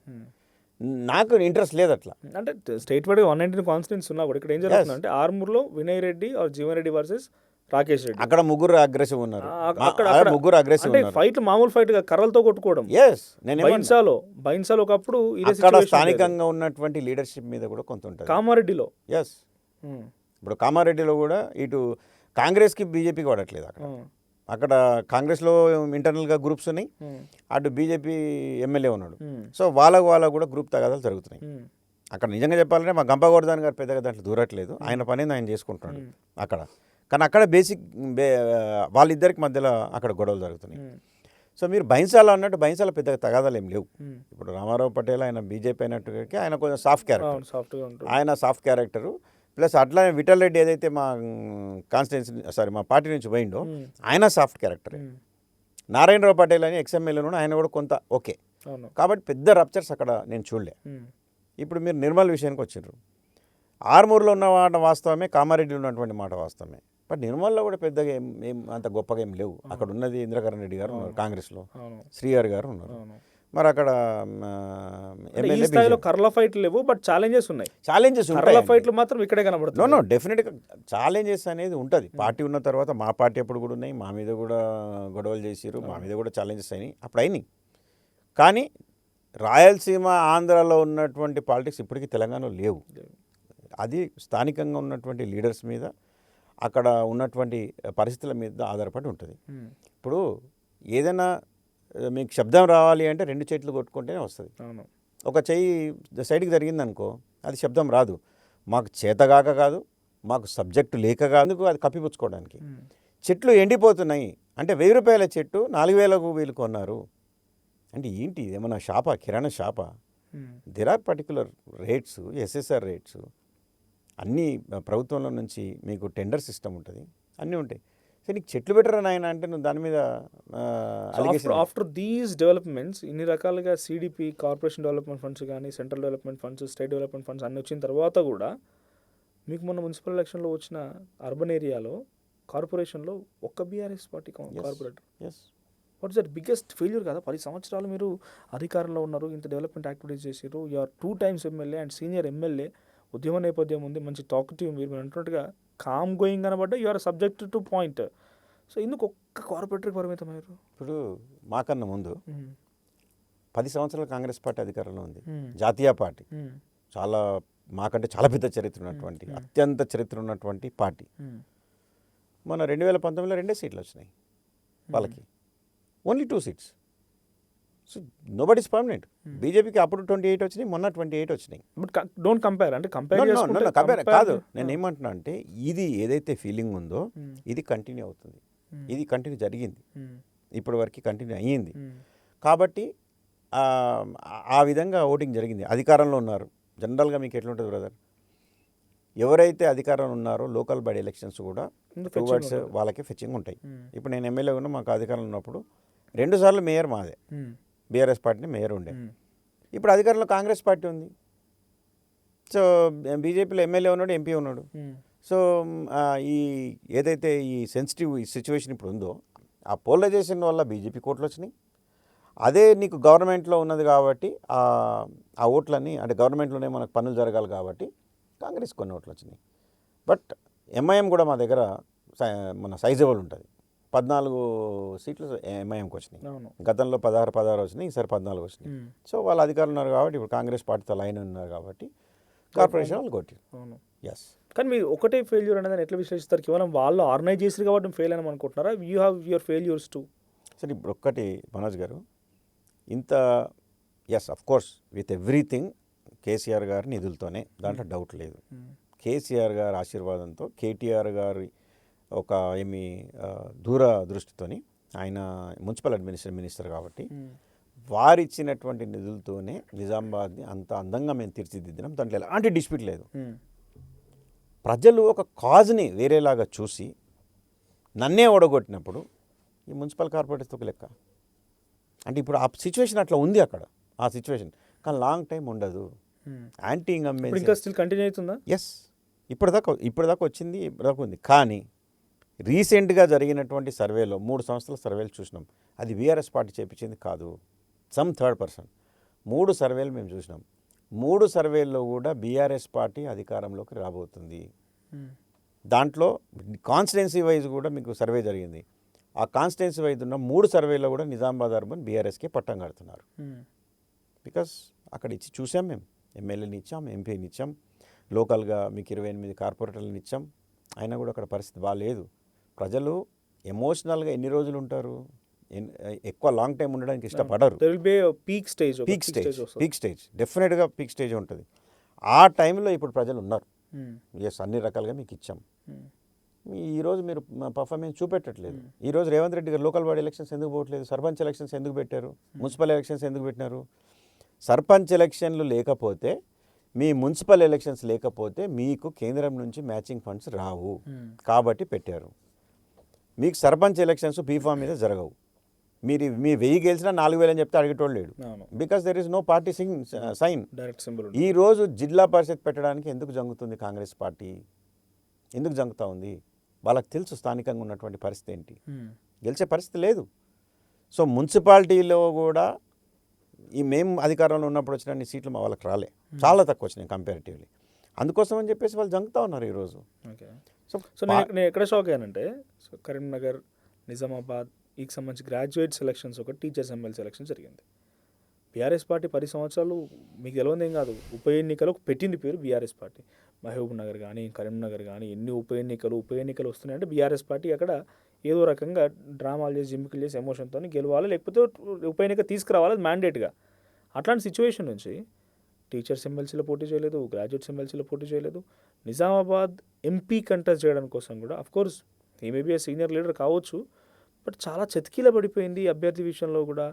నాకు ఇంట్రెస్ట్ లేదు అట్లా. అంటే స్టేట్ వైడ్ 119 కాన్స్టిట్యూన్సీ ఉన్నా కూడా ఇక్కడ ఏం జరుగుతుంది అంటే ఆర్మూర్లో వినయ్ రెడ్డి ఆర్ జీవన్ రెడ్డి వర్సెస్ రాకేష్ రెడ్డి, అక్కడ ముగ్గురు అగ్రెసివ్ ఉన్నారు. ముగ్గురు అగ్రెసివ్ అంటే ఫైట్ మామూలు ఫైట్ గా కర్రలతో కొట్టుకోవడం. బైన్సాలో ఒకప్పుడు అక్కడ స్థానికంగా ఉన్నటువంటి లీడర్షిప్ మీద కూడా కొంత ఉంటుంది. కామారెడ్డిలో ఎస్, ఇప్పుడు కామారెడ్డిలో కూడా ఇటు కాంగ్రెస్కి బీజేపీకి పడట్లేదు. అక్కడ కాంగ్రెస్లో ఇంటర్నల్గా గ్రూప్స్ ఉన్నాయి, అటు బీజేపీ ఎమ్మెల్యే ఉన్నాడు. సో వాళ్ళకు కూడా గ్రూప్ తగాదాలు జరుగుతున్నాయి అక్కడ. నిజంగా చెప్పాలంటే మా గంపగౌడదాన్ గారు పెద్దగా దాంట్లో దూరట్లేదు, ఆయన పని ఆయన చేసుకుంటున్నాడు అక్కడ. కానీ అక్కడ బేసిక్ వాళ్ళిద్దరికి మధ్యలో అక్కడ గొడవలు జరుగుతున్నాయి. సో మీరు బైన్సాలో అన్నట్టు బైన్సాలో పెద్దగా తగాదాలు ఏం లేవు. ఇప్పుడు రామారావు పటేల్ ఆయన బీజేపీ అయినట్టుగా ఆయన కొంచెం సాఫ్ట్ క్యారెక్టర్, ఆయన సాఫ్ట్ క్యారెక్టరు. ప్లస్ అట్లానే విఠల్ రెడ్డి ఏదైతే మా కాన్స్టిట్యున్సీ మా పార్టీ నుంచి పోయిండో ఆయన సాఫ్ట్ క్యారెక్టర్. నారాయణరావు పటేల్ అని ఎక్స్ఎమ్మెల్యేలో ఆయన కూడా కొంత ఓకే. కాబట్టి పెద్ద రప్చర్స్ అక్కడ నేను చూడలే. ఇప్పుడు మీరు నిర్మల్ విషయానికి వచ్చిండ్రు. ఆర్మూర్లో ఉన్న మాట వాస్తవమే, కామారెడ్డిలో ఉన్నటువంటి మాట వాస్తవమే. బట్ నిర్మల్లో కూడా పెద్దగా ఏం అంత గొప్పగా ఏం లేవు. అక్కడ ఉన్నది ఇంద్రకరణ్ రెడ్డి గారు ఉన్నారు కాంగ్రెస్లో, శ్రీహరి గారు ఉన్నారు. మరి అక్కడ ఎమ్మెల్యే కర్ల ఫైట్లు లేవు, బట్ ఛాలెంజెస్ ఉన్నాయి. ఛాలెంజెస్ కర్ల ఫైట్లు మాత్రం ఇక్కడే కనబడుతుంది. నో డెఫినెట్గా ఛాలెంజెస్ అనేది ఉంటుంది. పార్టీ ఉన్న తర్వాత మా పార్టీ అప్పుడు కూడా ఉన్నాయి, మా మీద కూడా గొడవలు చేసిరు, మా మీద కూడా ఛాలెంజెస్ అయినాయి, అప్పుడు అయినాయి. కానీ రాయలసీమ ఆంధ్రాలో ఉన్నటువంటి పాలిటిక్స్ ఇప్పటికీ తెలంగాణలో లేవు. అది స్థానికంగా ఉన్నటువంటి లీడర్స్ మీద, అక్కడ ఉన్నటువంటి పరిస్థితుల మీద ఆధారపడి ఉంటుంది. ఇప్పుడు ఏదైనా మీకు శబ్దం రావాలి అంటే 2 చేతులు కొట్టుకుంటేనే వస్తుంది. ఒక చెయ్యి సైడ్కి జరిగిందనుకో అది శబ్దం రాదు. మాకు చేతగాక కాదు, మాకు సబ్జెక్టు లేక కాదు, అది కప్పిపుచ్చుకోవడానికి. చెట్లు ఎండిపోతున్నాయి అంటే 1000 రూపాయల చెట్టు 4000కు వీళ్ళు కొన్నారు అంటే ఏంటి? ఏమన్నా షాపా, కిరాణా షాపా? There are particular rates, SSR rates అన్నీ ప్రభుత్వంలో నుంచి మీకు టెండర్ సిస్టమ్ ఉంటుంది, అన్నీ ఉంటాయి. సో నీకు చెట్లు పెట్టరా నాయన అంటే నువ్వు దాని మీద ఆఫ్టర్ దీస్ డెవలప్మెంట్స్ ఇన్ని రకాలుగా సిడిపి, కార్పొరేషన్ డెవలప్మెంట్ ఫండ్స్ కానీ, central development funds, state development funds అన్నీ వచ్చిన తర్వాత కూడా మీకు మొన్న మున్సిపల్ ఎలక్షన్లో వచ్చిన అర్బన్ ఏరియాలో కార్పొరేషన్లో ఒక్క BRS party corporator. What is that biggest failure కదా? 10 సంవత్సరాలు మీరు అధికారంలో ఉన్నారు, ఇంత డెవలప్మెంట్ యాక్టివిటీస్ చేసారు, you are 2 times MLA and senior MLA, ఉద్యమ నేపథ్యం ఉంది, మంచి టాక్టివ్, మీరు అంటున్నట్టుగా కామ్ గోయింగ్ అనబడ్డా you are subject to point. So ఎందుకు ఒక్క కార్పొరేటర్కి పరిమితమయ్యారు? ఇప్పుడు మాకన్నా ముందు 10 సంవత్సరాలు కాంగ్రెస్ పార్టీ అధికారంలో ఉంది, జాతీయ పార్టీ, చాలా మాకంటే చాలా పెద్ద చరిత్ర ఉన్నటువంటి, అత్యంత చరిత్ర ఉన్నటువంటి పార్టీ. మన 2019లో 2 సీట్లు వచ్చినాయి వాళ్ళకి, only 2 seats. So nobody is permanent. బీజేపీకి అప్పుడు 28 వచ్చినాయి, మొన్న 28 వచ్చినాయి. బట్ డోంట్ కంపేర్, అంటే కంపేర్ కాదు. నేను ఏమంటున్నా అంటే ఇది ఏదైతే ఫీలింగ్ ఉందో ఇది కంటిన్యూ అవుతుంది, ఇది కంటిన్యూ జరిగింది, ఇప్పటి వరకు కంటిన్యూ అయ్యింది. కాబట్టి ఆ విధంగా ఓటింగ్ జరిగింది. అధికారంలో ఉన్నారు. జనరల్గా మీకు ఎట్లుంటుంది బ్రదర్, ఎవరైతే అధికారంలో ఉన్నారో లోకల్ బాడీ ఎలక్షన్స్ కూడా టువర్డ్స్ వాళ్ళకి ఫెచ్చింగ్ ఉంటాయి. ఇప్పుడు నేను ఎమ్మెల్యే ఉన్నా, మాకు అధికారంలో ఉన్నప్పుడు 2 సార్లు మేయర్ మాదే, బీఆర్ఎస్ పార్టీని మేయర్ ఉండే. ఇప్పుడు అధికారంలో కాంగ్రెస్ పార్టీ ఉంది. సో బీజేపీలో ఎమ్మెల్యే ఉన్నాడు, ఎంపీ ఉన్నాడు. సో ఈ ఏదైతే ఈ సెన్సిటివ్ సిచ్యువేషన్ ఇప్పుడు ఉందో ఆ పోలరైజేషన్ వల్ల బీజేపీ కోట్లు వచ్చినాయి, అదే నీకు గవర్నమెంట్లో ఉన్నది కాబట్టి ఆ ఓట్లన్నీ అంటే గవర్నమెంట్లోనే మనకు పనులు జరగాలి కాబట్టి కాంగ్రెస్ కొన్ని ఓట్లు వచ్చినాయి. బట్ ఎంఐఎం కూడా మా దగ్గర మన సైజబుల్ ఉంటుంది. 14 సీట్లు ఎంఐఎంకి వచ్చినాయి. అవును. గతంలో 16 వచ్చినాయి, ఈసారి 14 వచ్చినాయి. సో వాళ్ళు అధికారులు ఉన్నారు కాబట్టి ఇప్పుడు కాంగ్రెస్ పార్టీతో లైన్ ఉన్నారు కాబట్టి కార్పొరేషన్ వాళ్ళు కొట్టారు. అవును. ఎస్. కానీ మీరు ఒకటే ఫెయిల్యూర్ అనేది ఎట్లా విశ్లేషిస్తారు? కేవలం వాళ్ళు ఆర్గనైజ్ చేసారు కాబట్టి ఫెయిల్ అని అనుకుంటున్నారా? You have your failures too. సరే ఇప్పుడు ఒక్కటి మనోజ్ గారు, ఇంత yes of course with everything KCR గారి నిధులతోనే, దాంట్లో డౌట్ లేదు. కేసీఆర్ గారి ఆశీర్వాదంతో, కేటీఆర్ గారి ఒక దూరదృష్టితోని, ఆయన మున్సిపల్ అడ్మినిస్ట్రేషన్ మినిస్టర్ కాబట్టి వారిచ్చినటువంటి నిధులతోనే నిజామాబాద్ని అంత అందంగా మేము తీర్చిదిద్దినాం. దాంట్లో ఎలాంటి డిస్ప్యూట్ లేదు. ప్రజలు ఒక కాజ్ని వేరేలాగా చూసి నన్నే ఓడగొట్టినప్పుడు ఈ మున్సిపల్ కార్పొరేటర్స్తో ఒక లెక్క. అంటే ఇప్పుడు ఆ సిచ్యువేషన్ అట్లా ఉంది అక్కడ, ఆ సిచ్యువేషన్. కానీ లాంగ్ టైం ఉండదు. యాంటీ ఇంకంబెన్సీ ఇంకా స్టిల్ కంటిన్యూ అవుతుందా? ఎస్, ఇప్పటిదాకా వచ్చింది, ఇప్పటిదాకా ఉంది. కానీ రీసెంట్గా జరిగినటువంటి సర్వేలో 3 సంస్థల సర్వేలు చూసినాం. అది బీఆర్ఎస్ పార్టీ చేపించింది కాదు, సమ్ థర్డ్ పర్సన్. 3 సర్వేలు మేము చూసినాం. 3 సర్వేల్లో కూడా బీఆర్ఎస్ పార్టీ అధికారంలోకి రాబోతుంది. దాంట్లో కాన్స్టిట్యున్సీ వైజ్ కూడా మీకు సర్వే జరిగింది. ఆ కాన్స్టిట్యున్సీ వైజ్ ఉన్న 3 సర్వేలో కూడా నిజామాబాద్ అర్బన్ బీఆర్ఎస్కే పట్టం కడుతున్నారు. బికాస్ అక్కడ ఇచ్చి చూసాం, మేము ఎమ్మెల్యేని ఇచ్చాం, ఎంపీని ఇచ్చాం, లోకల్గా మీకు 28 కార్పొరేటర్లను ఇచ్చాం. అయినా కూడా అక్కడ పరిస్థితి బాగాలేదు. ప్రజలు ఎమోషనల్గా ఎన్ని రోజులు ఉంటారు? ఎక్కువ లాంగ్ టైం ఉండడానికి ఇష్టపడరు. పీక్ స్టేజ్ డెఫినెట్గా పీక్ స్టేజ్ ఉంటుంది. ఆ టైంలో ఇప్పుడు ప్రజలు ఉన్నారు. ఎస్, అన్ని రకాలుగా మీకు ఇచ్చాం. ఈరోజు మీరు పర్ఫార్మెన్స్ చూపెట్టట్లేదు. ఈరోజు రేవంత్ రెడ్డి గారు లోకల్ బాడీ ఎలక్షన్స్ ఎందుకు పోవట్లేదు? సర్పంచ్ ఎలక్షన్స్ ఎందుకు పెట్టారు? మున్సిపల్ ఎలక్షన్స్ ఎందుకు పెట్టినారు? సర్పంచ్ ఎలక్షన్లు లేకపోతే, మీ మున్సిపల్ ఎలక్షన్స్ లేకపోతే మీకు కేంద్రం నుంచి మ్యాచింగ్ ఫండ్స్ రావు కాబట్టి పెట్టారు. మీకు సర్పంచ్ ఎలక్షన్స్ బీఫామ్ మీద జరగవు. మీరు 1000 గెలిచినా 4000 అని చెప్తే అడిగేటోళ్ళు లేడు. Because there is no party sign. ఈరోజు జిల్లా పరిషత్ పెట్టడానికి ఎందుకు జంగుతుంది కాంగ్రెస్ పార్టీ? ఎందుకు జంగుతూ ఉంది? వాళ్ళకి తెలుసు స్థానికంగా ఉన్నటువంటి పరిస్థితి ఏంటి. గెలిచే పరిస్థితి లేదు. సో మున్సిపాలిటీలో కూడా మేము అధికారంలో ఉన్నప్పుడు వచ్చిన సీట్లు మా వాళ్ళకి రాలే, చాలా తక్కువ వచ్చినాయి కంపారిటివ్లీ. అందుకోసం అని చెప్పేసి వాళ్ళు జంగుతూ ఉన్నారు ఈరోజు. సో నేను ఎక్కడ షాక్ అయ్యానంటే, సో కరీంనగర్, నిజామాబాద్ వీకి సంబంధించి గ్రాడ్యుయేట్ సెలక్షన్స్, ఒక టీచర్స్ ఎమ్మెల్యే సెలక్షన్ జరిగింది. బీఆర్ఎస్ పార్టీ 10 సంవత్సరాలు మీకు తెలియదేం కాదు, ఉప ఎన్నికలకు పెట్టింది పేరు బీఆర్ఎస్ పార్టీ. మహబూబ్ నగర్ కానీ, కరీంనగర్ కానీ ఎన్ని ఉప ఎన్నికలు వస్తున్నాయంటే బీఆర్ఎస్ పార్టీ అక్కడ ఏదో రకంగా డ్రామాలు చేసి, జిమ్మికలు చేసి, ఎమోషన్తో గెలవాలి, లేకపోతే ఉప ఎన్నిక తీసుకురావాలి, అది మ్యాండేట్గా. అట్లాంటి సిచ్యువేషన్ నుంచి టీచర్స్ ఎమ్మెల్సీలో పోటీ చేయలేదు, గ్రాడ్యుయేట్స్ ఎమ్మెల్సీలో పోటీ చేయలేదు. నిజామాబాద్ ఎంపీ కంటెస్ట్ చేయడం కోసం కూడా అఫ్కోర్స్ ఈ మేబీ సీనియర్ లీడర్ కావచ్చు, బట్ చాలా చతికిల పడిపోయింది అభ్యర్థి విషయంలో కూడా.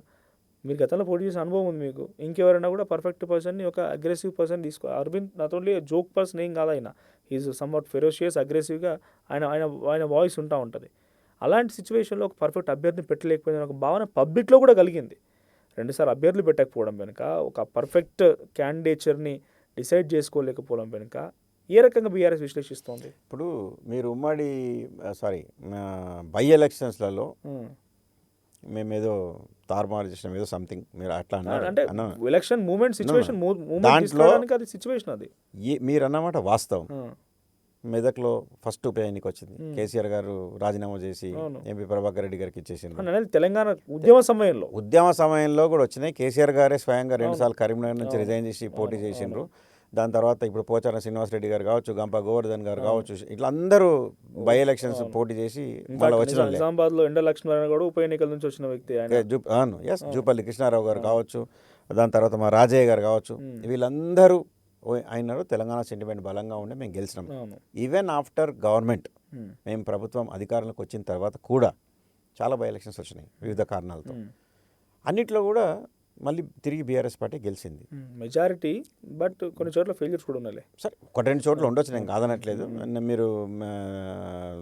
మీరు గతంలో పోటీ చేసిన అనుభవం ఉంది మీకు. ఇంకెవరైనా కూడా పర్ఫెక్ట్ పర్సన్ని, ఒక అగ్రెసివ్ పర్సన్ తీసుకో. Arvind not only joke person ఏం కాదు, ఆయన ఈజ్ సమ్వాట్ ఫెరోషియస్, అగ్రెసివ్గా ఆయన వాయిస్ ఉంటా ఉంటుంది. అలాంటి సిచ్యువేషన్లో ఒక పర్ఫెక్ట్ అభ్యర్థిని పెట్టలేకపోయిన ఒక భావన పబ్లిక్లో కూడా కలిగింది. 2 సార్లు అభ్యర్థులు పెట్టకపోవడం వెనుక, ఒక పర్ఫెక్ట్ క్యాండిడేచర్ని డిసైడ్ చేసుకోలేకపోవడం వెనుక ఏ రకంగా బీఆర్ఎస్ విశ్లేషిస్తోంది? ఇప్పుడు మీరు బై ఎలక్షన్స్లలో మేమేదో తారుమారు చేసినాం, ఏదో సంథింగ్ మీరు అట్లా అంటే ఎలక్షన్ మూమెంట్ సిచ్యువేషన్, దాంట్లో అది సిచ్యువేషన్, అది మీరు అన్నమాట వాస్తవం. మెదక్లో ఫస్ట్ ఉప ఎన్నిక వచ్చింది, కేసీఆర్ గారు రాజీనామా చేసి ఎంపీ ప్రభాకర్ రెడ్డి గారికి ఇచ్చేసిండ్రు. తెలంగాణ ఉద్యమ సమయంలో కూడా వచ్చినాయి. కేసీఆర్ గారే స్వయంగా 2 సార్లు కరీంనగర్ నుంచి రిజైన్ చేసి పోటీ చేసిండ్రు. దాని తర్వాత ఇప్పుడు పోచారం శ్రీనివాసరెడ్డి గారు కావచ్చు, గంప గోవర్ధన్ గారు కావచ్చు, ఇట్లా అందరూ బై ఎలక్షన్స్ పోటీ చేసి మళ్ళీ వచ్చిన నిజామాబాద్లో ఎండ లక్ష్మీనారాయణ కూడా ఉప ఎన్నికల నుంచి వచ్చిన వ్యక్తి. జూపల్లి కృష్ణారావు గారు కావచ్చు, దాని తర్వాత మా రాజయ్య గారు కావచ్చు, వీళ్ళందరూ అయినారు. తెలంగాణ సెంటిమెంట్ బలంగా ఉండే మేము గెలిచినాం. ఈవెన్ ఆఫ్టర్ గవర్నమెంట్ మేము ప్రభుత్వం అధికారంలోకి వచ్చిన తర్వాత కూడా చాలా బై ఎలక్షన్స్ వచ్చినాయి వివిధ కారణాలతో. అన్నిట్లో కూడా మళ్ళీ తిరిగి బీఆర్ఎస్ పార్టీ గెలిచింది మెజారిటీ. బట్ కొన్ని చోట్ల ఫెయిల్యూర్స్ కూడా ఉన్నాయి. సరే, 1-2 చోట్ల ఉండొచ్చు, నేను కాదనట్లేదు. మీరు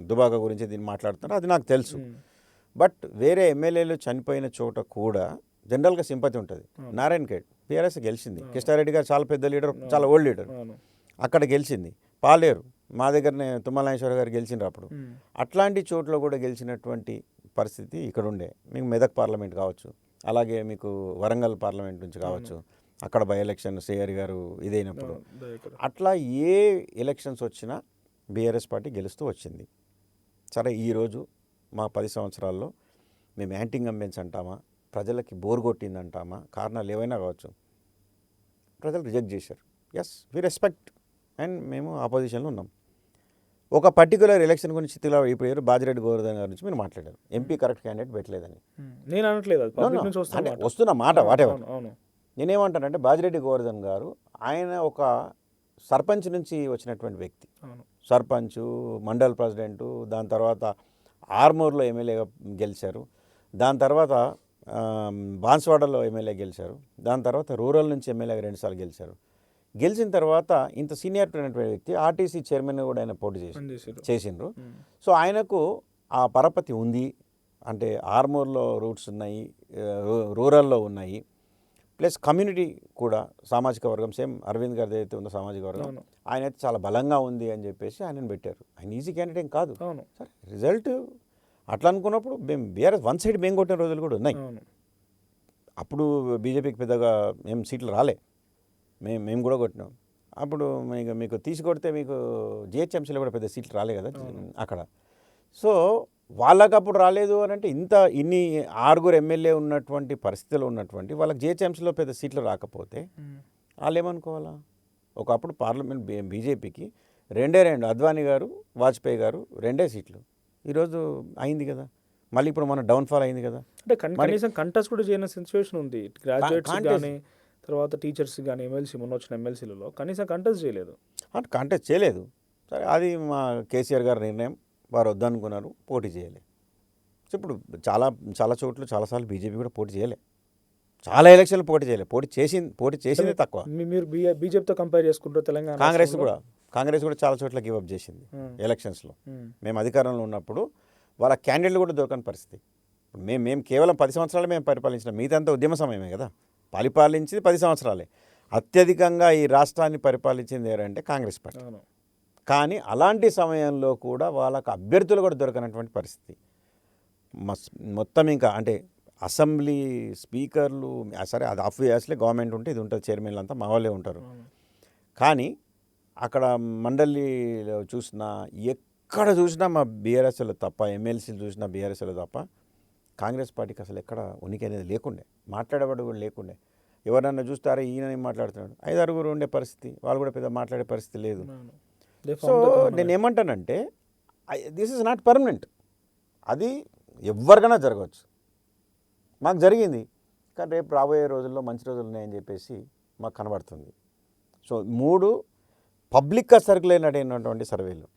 దుబాక గురించి దీన్ని మాట్లాడుతున్నారు, అది నాకు తెలుసు. బట్ వేరే ఎమ్మెల్యేలు చనిపోయిన చోట కూడా జనరల్గా సింపతి ఉంటుంది. నారాయణ ఖేడ్ బీఆర్ఎస్ గెలిచింది. కృష్ణారెడ్డి గారు చాలా పెద్ద లీడర్, చాలా ఓల్డ్ లీడర్, అక్కడ గెలిచింది. పాలేరు మా దగ్గరనే తుమ్మలనాగేశ్వర గారు గెలిచిండ్రు అప్పుడు. అట్లాంటి చోట్ల కూడా గెలిచినటువంటి పరిస్థితి ఇక్కడ ఉండే. మీకు మెదక్ పార్లమెంట్ కావచ్చు, అలాగే మీకు వరంగల్ పార్లమెంట్ నుంచి కావచ్చు, అక్కడ బై ఎలక్షన్ శ్రీహరి గారు ఇదైనప్పుడు, అట్లా ఏ ఎలక్షన్స్ వచ్చినా బీఆర్ఎస్ పార్టీ గెలుస్తూ వచ్చింది. సరే ఈరోజు మా 10 సంవత్సరాల్లో మేము యాంటీ ఇన్కంబెన్స్ అంటామా, ప్రజలకి బోర్ కొట్టిందంటామా, కారణాలు ఏవైనా కావచ్చు, ప్రజలు రిజెక్ట్ చేశారు. ఎస్, వి రెస్పెక్ట్, అండ్ మేము ఆపోజిషన్లో ఉన్నాం. ఒక పర్టికులర్ ఎలక్షన్ గురించి ఇప్పుడు బాజిరెడ్డి గోవర్ధన్ గారి నుంచి మీరు మాట్లాడారు, ఎంపీ కరెక్ట్ క్యాండిడేట్ పెట్టలేదని. నేను అనట్లేదు, అంటే వస్తున్న మాట వాటెవర్. నేనేమంటానంటే బాజిరెడ్డి గోవర్ధన్ గారు ఆయన ఒక సర్పంచ్ నుంచి వచ్చినటువంటి వ్యక్తి. సర్పంచ్, మండల్ ప్రెసిడెంటు, దాని తర్వాత ఆర్మూర్లో ఎమ్మెల్యేగా గెలిచారు, దాని తర్వాత బాన్స్వాడలో ఎమ్మెల్యే గెలిచారు, దాని తర్వాత రూరల్ నుంచి ఎమ్మెల్యేగా 2 సార్లు గెలిచారు. గెలిచిన తర్వాత ఇంత సీనియారిటీ అయినటువంటి వ్యక్తి ఆర్టీసీ చైర్మన్ కూడా ఆయన పోటీ చేసిండ్రు. సో ఆయనకు ఆ పరపతి ఉంది, అంటే ఆర్మూర్లో రూట్స్ ఉన్నాయి, రూరల్లో ఉన్నాయి, ప్లస్ కమ్యూనిటీ కూడా సామాజిక వర్గం సేమ్ అరవింద్ గారి ఏదైతే ఉందో సామాజిక వర్గం ఆయన అయితే చాలా బలంగా ఉంది అని చెప్పేసి ఆయనను పెట్టారు. ఆయన ఈజీ క్యాండిడేట్ ఏం కాదు. సరే రిజల్ట్ అట్లా అనుకున్నప్పుడు మేము బీఆర్ఎస్ వన్ సైడ్ మేము కొట్టిన రోజులు కూడా ఉన్నాయి. అప్పుడు బీజేపీకి పెద్దగా ఏం సీట్లు రాలే, మేము కూడా కొట్టినాం. అప్పుడు మీకు తీసుకొడితే మీకు జిహెచ్ఎంసీలో కూడా పెద్ద సీట్లు రాలే కదా అక్కడ. సో వాళ్ళకి అప్పుడు రాలేదు అని అంటే ఇన్ని 6 ఎమ్మెల్యే ఉన్నటువంటి పరిస్థితిలో ఉన్నటువంటి వాళ్ళకి జిహెచ్ఎంసీలో పెద్ద సీట్లు రాకపోతే వాళ్ళు ఏమనుకోవాలా? ఒకప్పుడు పార్లమెంట్ బీజేపీకి 2 అద్వానీ గారు, వాజ్పేయి గారు 2 సీట్లు, ఈరోజు అయింది కదా, మళ్ళీ ఇప్పుడు మన డౌన్ఫాల్ అయింది కదా. అంటే కనీసం కంటెస్ట్ కూడా చేయని సిచ్యువేషన్ ఉంది. గ్రాడ్యుయేట్స్ కానీ తర్వాత టీచర్స్ కానీ ఎమ్మెల్సీ మొన్న వచ్చిన ఎమ్మెల్సీలలో కనీసం కంటెస్ట్ చేయలేదు. కంటెస్ట్ చేయలేదు. సరే అది మా కేసీఆర్ గారి నిర్ణయం, వారు వద్దనుకున్నారు, పోటీ చేయలే. సో ఇప్పుడు చాలా చోట్ల చాలాసార్లు బీజేపీ కూడా పోటీ చేయలే, చాలా ఎలక్షన్లు పోటీ చేయలే, పోటీ చేసింది తక్కువ. మీరు బీజేపీతో కంపేర్ చేసుకుంటారు తెలంగాణ. కాంగ్రెస్ కూడా చాలా చోట్ల గివప్ చేసింది ఎలక్షన్స్లో. మేము అధికారంలో ఉన్నప్పుడు వాళ్ళ క్యాండిడేట్లు కూడా దొరకని పరిస్థితి. మేము కేవలం 10 సంవత్సరాలు మేము పరిపాలించినాం, మిగతా ఉద్యమ సమయమే కదా, పరిపాలించింది 10 సంవత్సరాలే. అత్యధికంగా ఈ రాష్ట్రాన్ని పరిపాలించింది ఎవరంటే కాంగ్రెస్ పార్టీ. కానీ అలాంటి సమయంలో కూడా వాళ్ళకు అభ్యర్థులు కూడా దొరకనటువంటి పరిస్థితి. మొత్తం ఇంకా అంటే అసెంబ్లీ స్పీకర్లు సరే అది ఆబ్వియస్లీ గవర్నమెంట్ ఉంటే ఇది ఉంటుంది, చైర్మన్లు అంతా మా వాళ్ళే ఉంటారు. కానీ అక్కడ మండలిలో చూసినా ఎక్కడ చూసినా మా బీఆర్ఎస్లో తప్ప, ఎమ్మెల్సీలు చూసినా బీఆర్ఎస్లో తప్ప కాంగ్రెస్ పార్టీకి అసలు ఎక్కడ ఉనికి అనేది లేకుండే, మాట్లాడేవాడు కూడా లేకుండే. ఎవరన్నా చూస్తారా ఈయన మాట్లాడుతున్నాడు, 5-6 ఉండే పరిస్థితి, వాళ్ళు కూడా పెద్ద మాట్లాడే పరిస్థితి లేదు. సో నేను ఏమంటానంటే దిస్ ఈజ్ నాట్ పర్మనెంట్, అది ఎవరికైనా జరగవచ్చు. మాకు జరిగింది, కానీ రేపు రాబోయే రోజుల్లో మంచి రోజులు ఉన్నాయని చెప్పేసి మాకు కనబడుతుంది. సో 3 పబ్లిక్గా సర్క్యులేట్ అయినటువంటి సర్వేలు,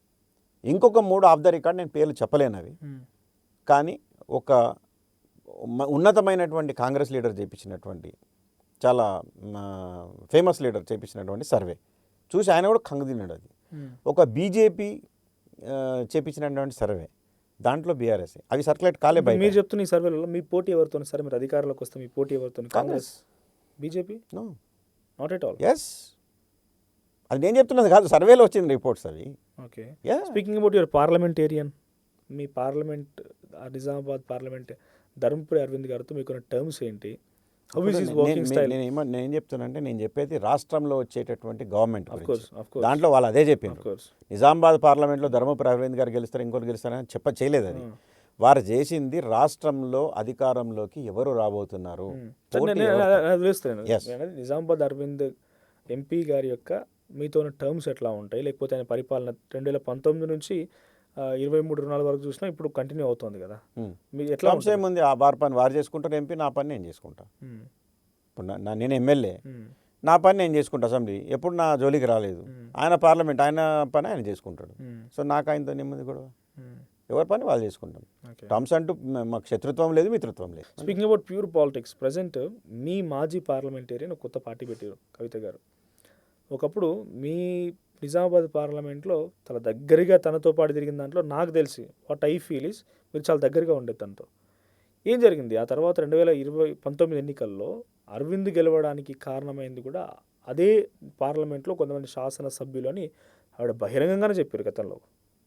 ఇంకొక 3 ఆఫ్ ద రికార్డ్, నేను పేర్లు చెప్పలేనవి, కానీ ఒక ఉన్నతమైనటువంటి కాంగ్రెస్ లీడర్ చేయించినటువంటి, చాలా ఫేమస్ లీడర్ చేయించినటువంటి సర్వే చూసి ఆయన కూడా కంగుదిన్నాడు. అది ఒక బీజేపీ చేయించినటువంటి సర్వే, దాంట్లో బీఆర్ఎస్ అవి సర్క్యులేట్ కాలే. మీరు చెప్తున్న ఈ సర్వేలలో మీ పోటీ ఎవరితో? సరే మీరు అధికారంలోకి వస్తే మీ పోటీ ఎవరితో? Congress, BJP? No, not at all. Yes, అది నేను చెప్తున్నది కాదు, సర్వేలో వచ్చింది రిపోర్ట్స్ అవి. Okay, speaking about your parliamentarian, మీ పార్లమెంట్ నిజామాబాద్ పార్లమెంట్ ధర్మపురి అరవింద్ గారితో మీకున్న టర్మ్స్ ఏంటి? నేను చెప్తున్నానంటే, నేను చెప్పేది రాష్ట్రంలో వచ్చేటటువంటి గవర్నమెంట్ దాంట్లో వాళ్ళు అదే చెప్పారు. నిజామాబాద్ పార్లమెంట్లో ధర్మపురి అరవింద్ గారు గెలుస్తారు, ఇంకోటి గెలుస్తారని చేయలేదు. అది వారు చేసింది రాష్ట్రంలో అధికారంలోకి ఎవరు రాబోతున్నారు. నిజామాబాద్ అరవింద్ ఎంపీ గారి యొక్క మీతో టర్మ్స్ ఎట్లా ఉంటాయి, లేకపోతే ఆయన పరిపాలన 2019 నుంచి 23-24 వరకు చూసినా ఇప్పుడు కంటిన్యూ అవుతుంది కదా, మీరు ఎట్లా ఏముంది? ఆ వారి పని వారు చేసుకుంటారు, ఎంపీ నా పని నేను చేసుకుంటా. ఇప్పుడు నేను ఎమ్మెల్యే, నా పని నేను చేసుకుంటా. అసెంబ్లీ ఎప్పుడు నా జోలికి రాలేదు. ఆయన పార్లమెంట్, ఆయన పని ఆయన చేసుకుంటాడు. సో నాకు ఆయనతో నెమ్మది గొడవ, ఎవరి పని వాళ్ళు చేసుకుంటాం. టర్మ్స్ అంటూ మాకు శత్రుత్వం లేదు, మిత్రుత్వం లేదు. Speaking about pure politics, present మీ మాజీ పార్లమెంటేరియన్ ఒక కొత్త పార్టీ పెట్టారు, కవిత గారు. ఒకప్పుడు మీ నిజామాబాద్ పార్లమెంట్లో చాలా దగ్గరగా తనతో పాటు తిరిగిన దాంట్లో నాకు తెలిసి వాట్ ఐ ఫీల్ ఇస్ మీరు చాలా దగ్గరగా ఉండేది తనతో. ఏం జరిగింది ఆ తర్వాత 2019 ఎన్నికల్లో అరవింద్ గెలవడానికి కారణమైంది కూడా అదే పార్లమెంట్లో కొంతమంది శాసనసభ్యులు అని ఆవిడ బహిరంగంగానే చెప్పారు. గతంలో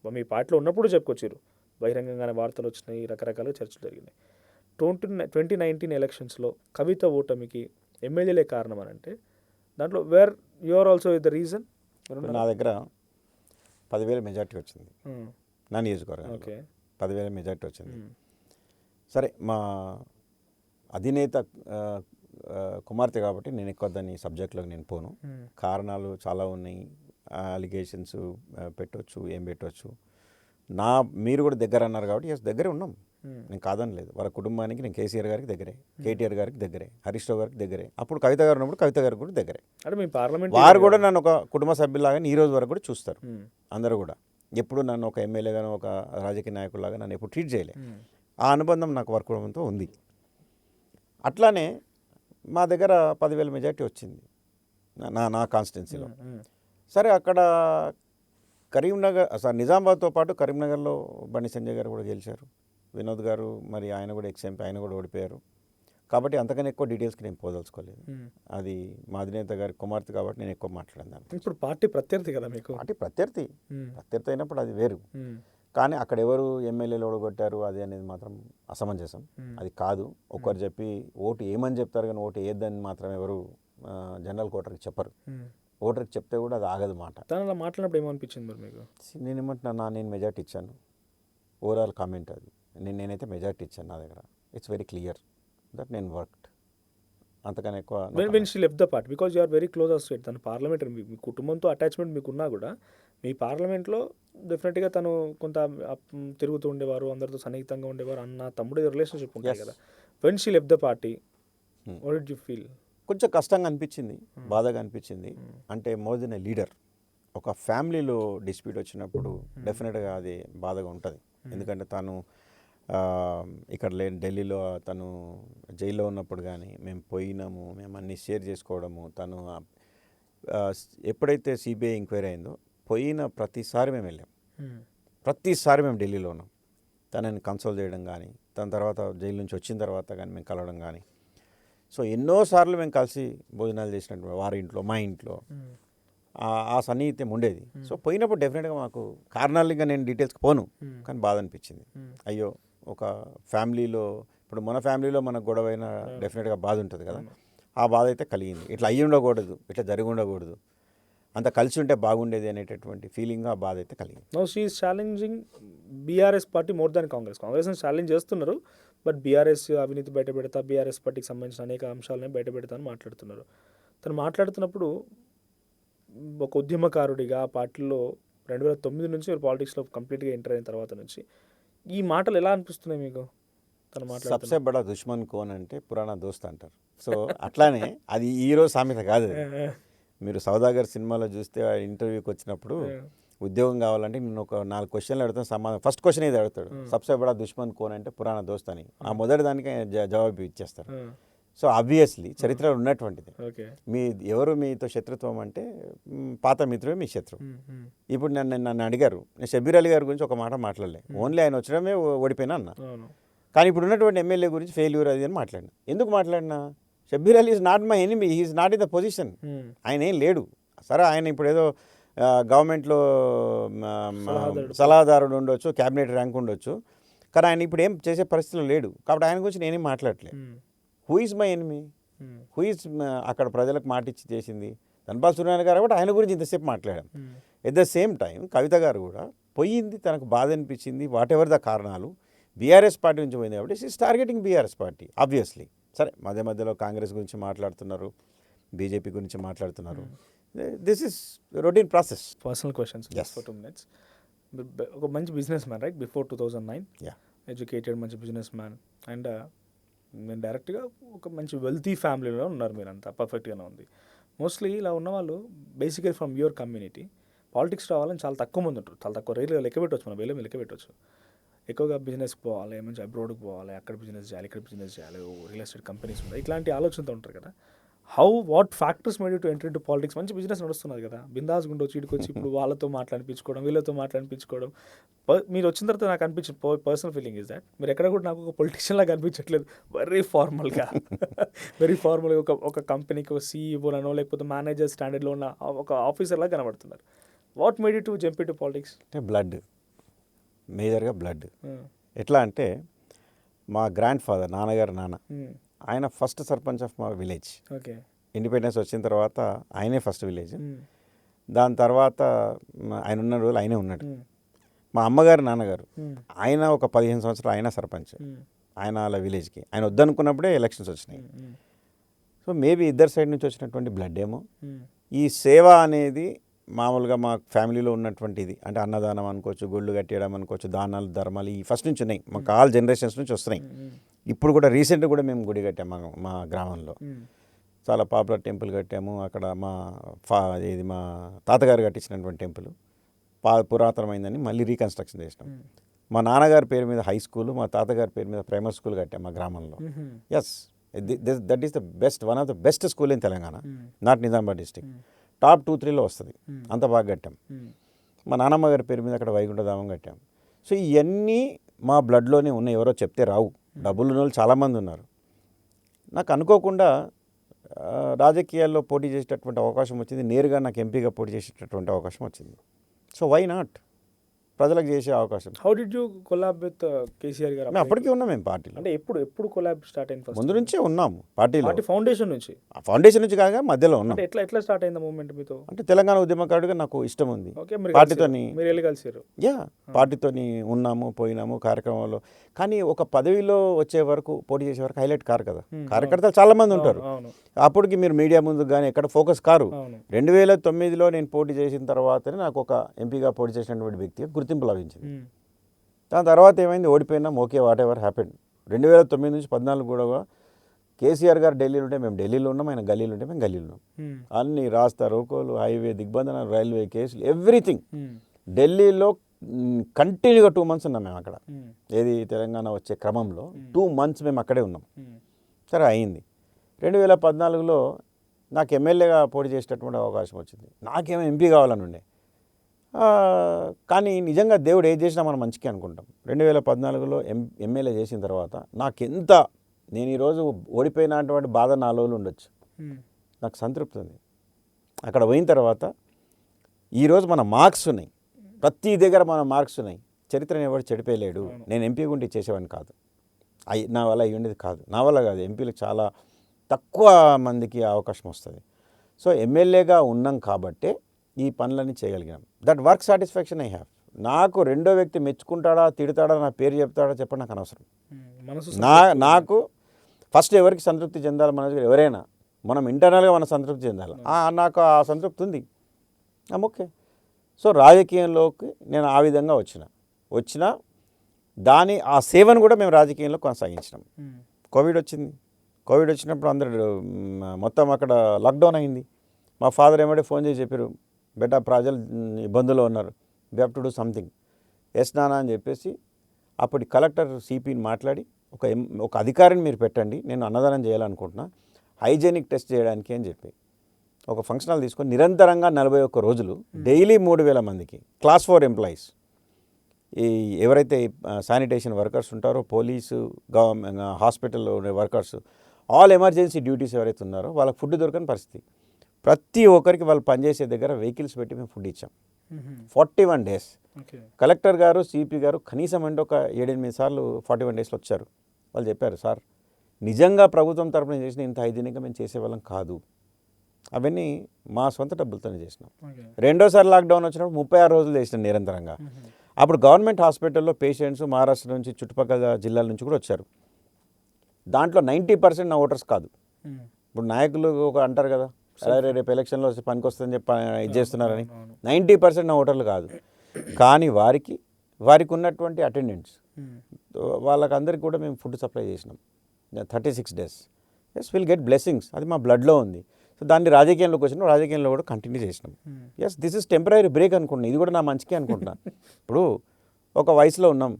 మీ పార్టీలో ఉన్నప్పుడు చెప్పుకొచ్చారు, బహిరంగంగానే వార్తలు వచ్చినాయి, రకరకాల చర్చలు జరిగినాయి. 2019 ఎలక్షన్స్లో కవిత ఓటమికి ఎమ్మెల్యేలే కారణం అని అంటే దాంట్లో where you are also the reason? నా దగ్గర 10,000 మెజార్టీ వచ్చింది నా నియోజకవర్గం. ఓకే, 10,000 మెజార్టీ వచ్చింది. సరే, మా అధినేత కుమార్తె కాబట్టి నేను ఎక్కువ దాన్ని సబ్జెక్ట్లోకి నేను పోను. కారణాలు చాలా ఉన్నాయి, అలిగేషన్స్ పెట్టవచ్చు, ఏం పెట్టవచ్చు. మీరు కూడా దగ్గర అన్నారు కాబట్టి ఎస్ దగ్గరే ఉన్నాం, నేను కాదని లేదు. వాళ్ళ కుటుంబానికి నేను కేసీఆర్ గారికి దగ్గరే, కేటీఆర్ గారికి దగ్గరే, హరీష్ రావు గారికి దగ్గరే. అప్పుడు కవిత గారు ఉన్నప్పుడు కవిత గారికి కూడా దగ్గరే. అంటే మీ పార్లమెంట్ వారు కూడా నన్ను ఒక కుటుంబ సభ్యులాగా ఈ రోజు వరకు కూడా చూస్తారు. అందరూ కూడా ఎప్పుడు నన్ను ఒక ఎమ్మెల్యేగానో ఒక రాజకీయ నాయకులాగా నన్ను ఎప్పుడు ట్రీట్ చేయలే. ఆ అనుబంధం నాకు వారి కుటుంబంతో ఉంది. అట్లానే మా దగ్గర 10,000 మెజార్టీ వచ్చింది నా కాన్స్టిట్యున్సీలో. సరే, అక్కడ కరీంనగర్ నిజామాబాద్తో పాటు కరీంనగర్లో బండి సంజయ్ గారు కూడా గెలిచారు, వినోద్ గారు మరి ఆయన కూడా ఎక్స్ఎంపీ, ఆయన కూడా ఓడిపోయారు. కాబట్టి అంతకన్నా ఎక్కువ డీటెయిల్స్కి నేను పోదలుచుకోలేదు. అది మా అధినేత గారి కుమార్తె కాబట్టి నేను ఎక్కువ మాట్లాడాను. ఇప్పుడు పార్టీ ప్రత్యర్థి కదా మీకు? పార్టీ ప్రత్యర్థి అయినప్పుడు అది వేరు. కానీ అక్కడ ఎవరు ఎమ్మెల్యేలు ఓడగొట్టారు అది అనేది మాత్రం అసమంజసం. అది కాదు. ఒకరు చెప్పి ఓటు ఏమని చెప్తారు కానీ ఓటు ఏదని మాత్రం ఎవరు జనరల్ ఓటర్కి చెప్పరు. ఓటర్కి చెప్తే కూడా అది ఆగదు మాట. తను అలా మాట్లాడినప్పుడు ఏమనిపించింది మరి మీకు? నేను ఏమంటున్నా, నేను మెజార్టీ ఇచ్చాను. ఓవరాల్ కామెంట్ అది. నేనైతే మెజార్టీ ఇచ్చాను. నా దగ్గర ఇట్స్ వెరీ క్లియర్ దట్ నేను వర్క్డ్. అంతకన్నా ఎక్కువ when she left the party because you are very close associate. తన పార్లమెంటరీ మీ కుటుంబంతో అటాచ్మెంట్ మీకున్నా కూడా మీ పార్లమెంట్లో డెఫినెట్గా తను కొంత తిరుగుతూ ఉండేవారు, అందరితో సన్నిహితంగా ఉండేవారు, అన్న తమ్ముడు రిలేషన్షిప్ ఉంటుంది కదా. When she left the party what did you feel? కొంచెం కష్టంగా అనిపించింది, బాధగా అనిపించింది. అంటే మోర్ దెన్ ఏ లీడర్, ఒక ఫ్యామిలీలో డిస్ప్యూట్ వచ్చినప్పుడు డెఫినెట్గా అది బాధగా ఉంటుంది. ఎందుకంటే తను ఇక్కడ ఢిల్లీలో తను జైల్లో ఉన్నప్పుడు కానీ మేము పోయినాము, మేము అన్నీ షేర్ చేసుకోవడము. తను ఎప్పుడైతే సిబిఐ ఎంక్వైరీ అయిందో పోయిన ప్రతిసారి మేము వెళ్ళాం, ప్రతిసారి మేము ఢిల్లీలో ఉన్నాం. తనని కన్సోల్ చేయడం కానీ, తన తర్వాత జైలు నుంచి వచ్చిన తర్వాత కానీ మేము కలవడం కానీ. సో ఎన్నోసార్లు మేము కలిసి భోజనాలు చేసినట్టు వారి ఇంట్లో, మా ఇంట్లో ఆ సన్నిహిత్యం ఉండేది. సో పోయినప్పుడు డెఫినెట్గా మాకు కారణాలు ఇంకా నేను డీటెయిల్స్కి పోను, కానీ బాధ అనిపించింది. అయ్యో, ఒక ఫ్యామిలీలో ఇప్పుడు మన ఫ్యామిలీలో మనకు గొడవైనా డెఫినెట్గా బాధ ఉంటుంది కదా. ఆ బాధ అయితే కలిగింది. ఇట్లా అయ్యి ఉండకూడదు, ఇట్లా జరిగి ఉండకూడదు, అంత కలిసి ఉంటే బాగుండేది అనేటటువంటి ఫీలింగ్, ఆ బాధ అయితే కలిగింది. Now she is challenging BRS party more than కాంగ్రెస్ని ఛాలెంజ్ చేస్తున్నారు. బట్ బీఆర్ఎస్ అవినీతి బయట పెడతా, బీఆర్ఎస్ పార్టీకి సంబంధించిన అనేక అంశాలని బయట పెడతా అని మాట్లాడుతున్నారు. తను మాట్లాడుతున్నప్పుడు ఒక ఉద్యమకారుడిగా ఆ పార్టీలో 2009 నుంచి పాలిటిక్స్లో కంప్లీట్గా ఎంటర్ అయిన తర్వాత నుంచి ఈ మాటలు ఎలా అనిపిస్తున్నాయి మీకు? తను సబ్సే బడా దుష్మన్ కోన్ అంటే పురాణా దోస్త్ అంటారు. సో అట్లానే అది ఈరోజు సామెత కాదు. మీరు సౌదాగర్ సినిమాలో చూస్తే ఇంటర్వ్యూకి వచ్చినప్పుడు ఉద్యోగం కావాలంటే నేను ఒక 4 క్వశ్చన్లు అడుగుతాను, సమాధానం ఫస్ట్ క్వశ్చన్ ఇది అడుగుతాడు, సబ్సే బడా దుష్మన్ కోన్ అంటే పురాణా దోస్త్ అని. ఆ మొదటి దానికి జవాబు ఇచ్చేస్తారు. సో ఆబ్వియస్లీ చరిత్రలో ఉన్నటువంటిది. ఎవరు మీతో శత్రుత్వం అంటే పాత మిత్రుడే మీ శత్రువు. ఇప్పుడు నన్ను అడిగారు, నేను షబ్బీర్ అలీ గారి గురించి ఒక మాట మాట్లాడలే, ఓన్లీ ఆయన వచ్చడమే ఓడిపోయినా అన్న. కానీ ఇప్పుడు ఉన్నటువంటి ఎమ్మెల్యే గురించి ఫెయిల్యూర్ అది అని మాట్లాడినా. ఎందుకు మాట్లాడినా? Shabbir Ali is not my enemy, he's not in the position. ఆయన ఏం లేడు. సరే, ఆయన ఇప్పుడు ఏదో గవర్నమెంట్లో సలహాదారుడు ఉండొచ్చు, క్యాబినెట్ ర్యాంక్ ఉండొచ్చు, కానీ ఆయన ఇప్పుడు ఏం చేసే పరిస్థితిలో లేడు. కాబట్టి ఆయన గురించి నేనేం మాట్లాడలేదు. Who is my enemy? Who is అక్కడ ప్రజలకు మాట ఇచ్చి చేసింది ధన్పాల్ సూర్యనారాయణ గారు, కాబట్టి ఆయన గురించి ఇంతసేపు మాట్లాడాం. ఎట్ ద సేమ్ టైం కవిత గారు కూడా పోయింది, తనకు బాధ అనిపించింది, వాట్ ఎవర్ ద కారణాలు, బీఆర్ఎస్ పార్టీ నుంచి పోయింది కాబట్టి she is targeting BRS party obviously. సరే, మధ్యలో కాంగ్రెస్ గురించి మాట్లాడుతున్నారు, బీజేపీ గురించి మాట్లాడుతున్నారు. This is routine process. Personal questions for 2 minutes. ఒక మంచి business man right, before 2009 educated మంచి బిజినెస్ మ్యాన్, అండ్ నేను డైరెక్ట్గా ఒక మంచి వెల్తీ ఫ్యామిలీలో ఉన్నారు మీరంతా, పర్ఫెక్ట్గానే ఉంది. మోస్ట్లీ ఇలా ఉన్న వాళ్ళు basically from your community politics రావాలని చాలా తక్కువ మంది ఉంటారు, చాలా తక్కువ రేట్గా లెక్క పెట్టవచ్చు, మనం వేలే లెక్క పెట్టవచ్చు. ఎక్కువగా బిజినెస్కి పోవాలి, మంచి అబ్రాడ్కి పోవాలి, అక్కడ బిజినెస్ చేయాలి, ఇక్కడ బిజినెస్ చేయాలి, రియల్ ఎస్టేట్ కంపెనీస్ ఉన్నాయి, ఇట్లాంటి ఆలోచనతో ఉంటారు కదా. What factors made you to enter into politics? మంచి బిజినెస్ నడుస్తున్నది కదా, బిందాస్ గుండొచ్చు వచ్చి ఇటుకొచ్చి ఇప్పుడు వాళ్ళతో మాట్లాడిపించుకోవడం, వీళ్ళతో మాట్లాడిపించుకోవడం. మీరు వచ్చిన తర్వాత నాకు అనిపించిన పర్సనల్ ఫీలింగ్ ఇస్ దాట్ మీరు ఎక్కడ కూడా నాకు ఒక పొలిటీషియన్ లాగా అనిపించట్లేదు. వెరీ ఫార్మల్గా ఒక కంపెనీకి ఒక సీఈఓనో లేకపోతే మేనేజర్ స్టాండర్డ్లో ఉన్న ఒక ఆఫీసర్ లాగా కనబడుతున్నారు. What made you to jump into politics? అంటే బ్లడ్, మేజర్గా బ్లడ్. ఎట్లా అంటే మా గ్రాండ్ ఫాదర్ నాన్నగారు నాన్న మ్మ్. ఆయన ఫస్ట్ సర్పంచ్ ఆఫ్ మా విలేజ్. ఓకే. ఇండిపెండెన్స్ వచ్చిన తర్వాత ఆయనే ఫస్ట్ విలేజ్. మ్మ్. దాని తర్వాత ఆయన ఉన్న రోజులు ఆయనే ఉన్నాడు. మ్మ్. మా అమ్మగారు నాన్నగారు మ్మ్. ఆయన ఒక 15 సంవత్సరాలు ఆయన సర్పంచ్. మ్మ్. ఆయన అలా విలేజ్కి ఆయన వద్దనుకున్నప్పుడే ఎలక్షన్స్ వచ్చినాయి. మ్మ్. సో మేబీ ఇద్దరు సైడ్ నుంచి వచ్చినటువంటి బ్లడ్ ఏమో. మ్మ్. ఈ సేవ అనేది మామూలుగా మా ఫ్యామిలీలో ఉన్నటువంటిది. అంటే అన్నదానం అనుకోవచ్చు, గుళ్ళు కట్టేయడం అనుకోవచ్చు, దానాలు ధర్మాలు ఈ ఫస్ట్ నుంచి ఉన్నాయి. మాకు ఆల్ జనరేషన్స్ నుంచి వస్తున్నాయి. మ్మ్. ఇప్పుడు కూడా రీసెంట్గా కూడా మేము గుడి కట్టాము మా గ్రామంలో. మ్మ్. చాలా పాపులర్ టెంపుల్ కట్టాము అక్కడ. ఇది మా తాతగారు కట్టించినటువంటి టెంపుల్ పురాతనమైందని మళ్ళీ రీకన్స్ట్రక్షన్ చేసినాం. మ్మ్. మా నాన్నగారి పేరు మీద హై స్కూల్, మా తాతగారి పేరు మీద ప్రైమరీ స్కూల్ కట్టాం మా గ్రామంలో. Hmm. Yes, that is the best, one of the best school in Telangana, hmm. Not Nizamabad district. Hmm. Top 2-3లో వస్తుంది. మ్మ్. అంత బాగా కట్టాం. మ్మ్. మా నాన్నమ్మ గారి పేరు మీద అక్కడ వైకుంఠధామం కట్టాం. సో ఇవన్నీ మా బ్లడ్లోనే ఉన్నాయి. ఎవరో చెప్తే రావు. డబ్బులు ఉన్న వాళ్ళు చాలామంది ఉన్నారు. నాకు అనుకోకుండా రాజకీయాల్లో పోటీ చేసేటటువంటి అవకాశం వచ్చింది. నేరుగా నాకు ఎంపీగా పోటీ చేసేటటువంటి అవకాశం వచ్చింది. సో వై నాట్, ప్రజలకు చేసే అవకాశం. How did you collab with KCR గారు? మేము అప్పటికే ఉన్నాం మేము పార్టీలో. అంటే ఎప్పుడు కొలాబ్ స్టార్ట్ అయింది? ఫస్ట్ ముందు నుంచే ఉన్నాము పార్టీలో. పార్టీ ఫౌండేషన్ నుంచి? ఆ ఫౌండేషన్ నుంచి కాగా మధ్యలో ఉన్నాం. అంటే ఎట్లా స్టార్ట్ అయింది మూమెంట్ మీతో? అంటే తెలంగాణ ఉద్యమకారుడిగా నాకు ఇష్టం ఉంది. ఓకే, మీరు పార్టీతోని మీరు వెళ్ళి కలిసారు? యా, పార్టీతోని ఉన్నాము, పోయినాము కార్యక్రమంలో. కానీ ఒక పదవిలో వచ్చే వరకు, పోటీ చేసే వరకు హైలైట్ కారు కదా. కార్యకర్తలు చాలామంది ఉంటారు. అవును, అప్పటికి మీరు మీడియా ముందు కానీ ఎక్కడ ఫోకస్ కారు. అవును. 2009లో నేను పోటీ చేసిన తర్వాతనే నాకు ఒక ఎంపీగా పోటీ చేసినటువంటి వ్యక్తిగా గుర్తింపు లభించింది. మ్మ్. దాని తర్వాత ఏమైంది, ఓడిపోయినాం. Okay, whatever happen. 2009 నుంచి 14 కూడా కేసీఆర్ గారు ఢిల్లీలో ఉంటే మేము ఢిల్లీలో ఉన్నాం, ఆయన గల్లీలో ఉంటే మేము గల్లీలో ఉన్నాం. మ్మ్. అన్ని రాస్తా రోకోలు, హైవే దిగ్బంధన, రైల్వే కేసులు, ఎవ్రీథింగ్. మ్మ్. ఢిల్లీలో కంటిన్యూగా 2 months ఉన్నాం మేము అక్కడ. మ్మ్. ఏది తెలంగాణ వచ్చే క్రమంలో 2 months మేము అక్కడే ఉన్నాం. మ్మ్. సరే అయింది. 2014లో నాకు ఎమ్మెల్యేగా పోటీ చేసేటటువంటి అవకాశం వచ్చింది. నాకేమో ఎంపీ కావాలని ఉండే. కానీ నిజంగా దేవుడు ఏది చేసినా మనం మంచిగా అనుకుంటాం. 2014లో ఎమ్మెల్యే చేసిన తర్వాత నాకెంత, నేను ఈరోజు ఓడిపోయినటువంటి బాధ 4 రోజులు ఉండొచ్చు. మ్మ్. నాకు సంతృప్తి ఉంది. అక్కడ పోయిన తర్వాత ఈరోజు మన మార్క్స్ ఉన్నాయి, ప్రతి దగ్గర మన మార్క్స్ ఉన్నాయి. చరిత్రను ఎవరు చెడిపోయలేడు. నేను ఎంపీ గుండి చేసేవాడిని కాదు, నా వల్ల అయ్యి ఉండేది కాదు. నా వల్ల కాదు, ఎంపీలకు చాలా తక్కువ మందికి అవకాశం వస్తుంది. సో ఎమ్మెల్యేగా ఉన్నాం కాబట్టే ఈ పనులన్నీ చేయగలిగాం. That work satisfaction I have. నాకు రెండో వ్యక్తి మెచ్చుకుంటాడా, తిడతాడా, నా పేరు చెప్తాడా చెప్పండి, నాకు అనవసరం. మనసు నాకు ఫస్ట్ ఎవరికి సంతృప్తి చెందాలి, మన దగ్గర ఎవరైనా మనం ఇంటర్నల్గా మన సంతృప్తి చెందాలి. నాకు ఆ సంతృప్తి ఉంది, ఓకే. సో రాజకీయంలోకి నేను ఆ విధంగా వచ్చిన దాని ఆ సేవను కూడా మేము రాజకీయంలో కొనసాగించినాం. కోవిడ్ వచ్చినప్పుడు అందరూ మొత్తం అక్కడ లాక్డౌన్ అయింది. మా ఫాదర్ ఏమంటే ఫోన్ చేసి చెప్పారు, బెటా ప్రజలు ఇబ్బందుల్లో ఉన్నారు, we have to do something. Yes నానా అని చెప్పేసి అప్పటి కలెక్టర్ సిపిని మాట్లాడి ఒక అధికారిని మీరు పెట్టండి, నేను అన్నదానం చేయాలనుకుంటున్నా, హైజీనిక్ టెస్ట్ చేయడానికి అని చెప్పి ఒక ఫంక్షన్ హాల్ తీసుకొని నిరంతరంగా 41 రోజులు డైలీ 3000 మందికి క్లాస్ 4 ఎంప్లాయీస్, ఈ ఎవరైతే శానిటేషన్ వర్కర్స్ ఉంటారో, police, hospital workers, all emergency duties ఎవరైతే ఉన్నారో వాళ్ళకి ఫుడ్ దొరకని పరిస్థితి. ప్రతి ఒక్కరికి వాళ్ళు పనిచేసే దగ్గర వెహికల్స్ పెట్టి మేము ఫుడ్ ఇచ్చాం. 41 days. కలెక్టర్ గారు, సిపి గారు కనీసం అంటే ఒక 7-8 సార్లు 41 daysలో వచ్చారు. వాళ్ళు చెప్పారు, సార్ నిజంగా ప్రభుత్వం తరపున చేసిన ఇంత హైజీనిక్గా మేము చేసేవాళ్ళం కాదు, అవన్నీ మా సొంత డబ్బులతోనే చేసినాం. రెండోసారి లాక్డౌన్ వచ్చినప్పుడు 36 రోజులు చేసినాం నిరంతరంగా. అప్పుడు గవర్నమెంట్ హాస్పిటల్లో పేషెంట్స్ మహారాష్ట్ర నుంచి, చుట్టుపక్కల జిల్లాల నుంచి కూడా వచ్చారు. దాంట్లో 90% నా ఓటర్స్ కాదు. ఇప్పుడు నాయకులు ఒక అంటారు కదా, అలాగే రేపు ఎలక్షన్లో పనికి వస్తుందని చెప్పి ఇది చేస్తున్నారని. 90% నా ఓటర్లు కాదు. కానీ వారికి ఉన్నటువంటి అటెండెంట్స్ వాళ్ళకందరికీ కూడా మేము ఫుడ్ సప్లై చేసినాం 36 days. Yes, will get blessings, అది మా బ్లడ్లో ఉంది. సో దాన్ని రాజకీయంలోకి వచ్చినాం, రాజకీయంలో కూడా కంటిన్యూ చేసినాం. Yes, this is temporary break అనుకుంటున్నాను, ఇది కూడా నా మంచికే అనుకుంటున్నా. ఇప్పుడు ఒక వయసులో ఉన్నాం,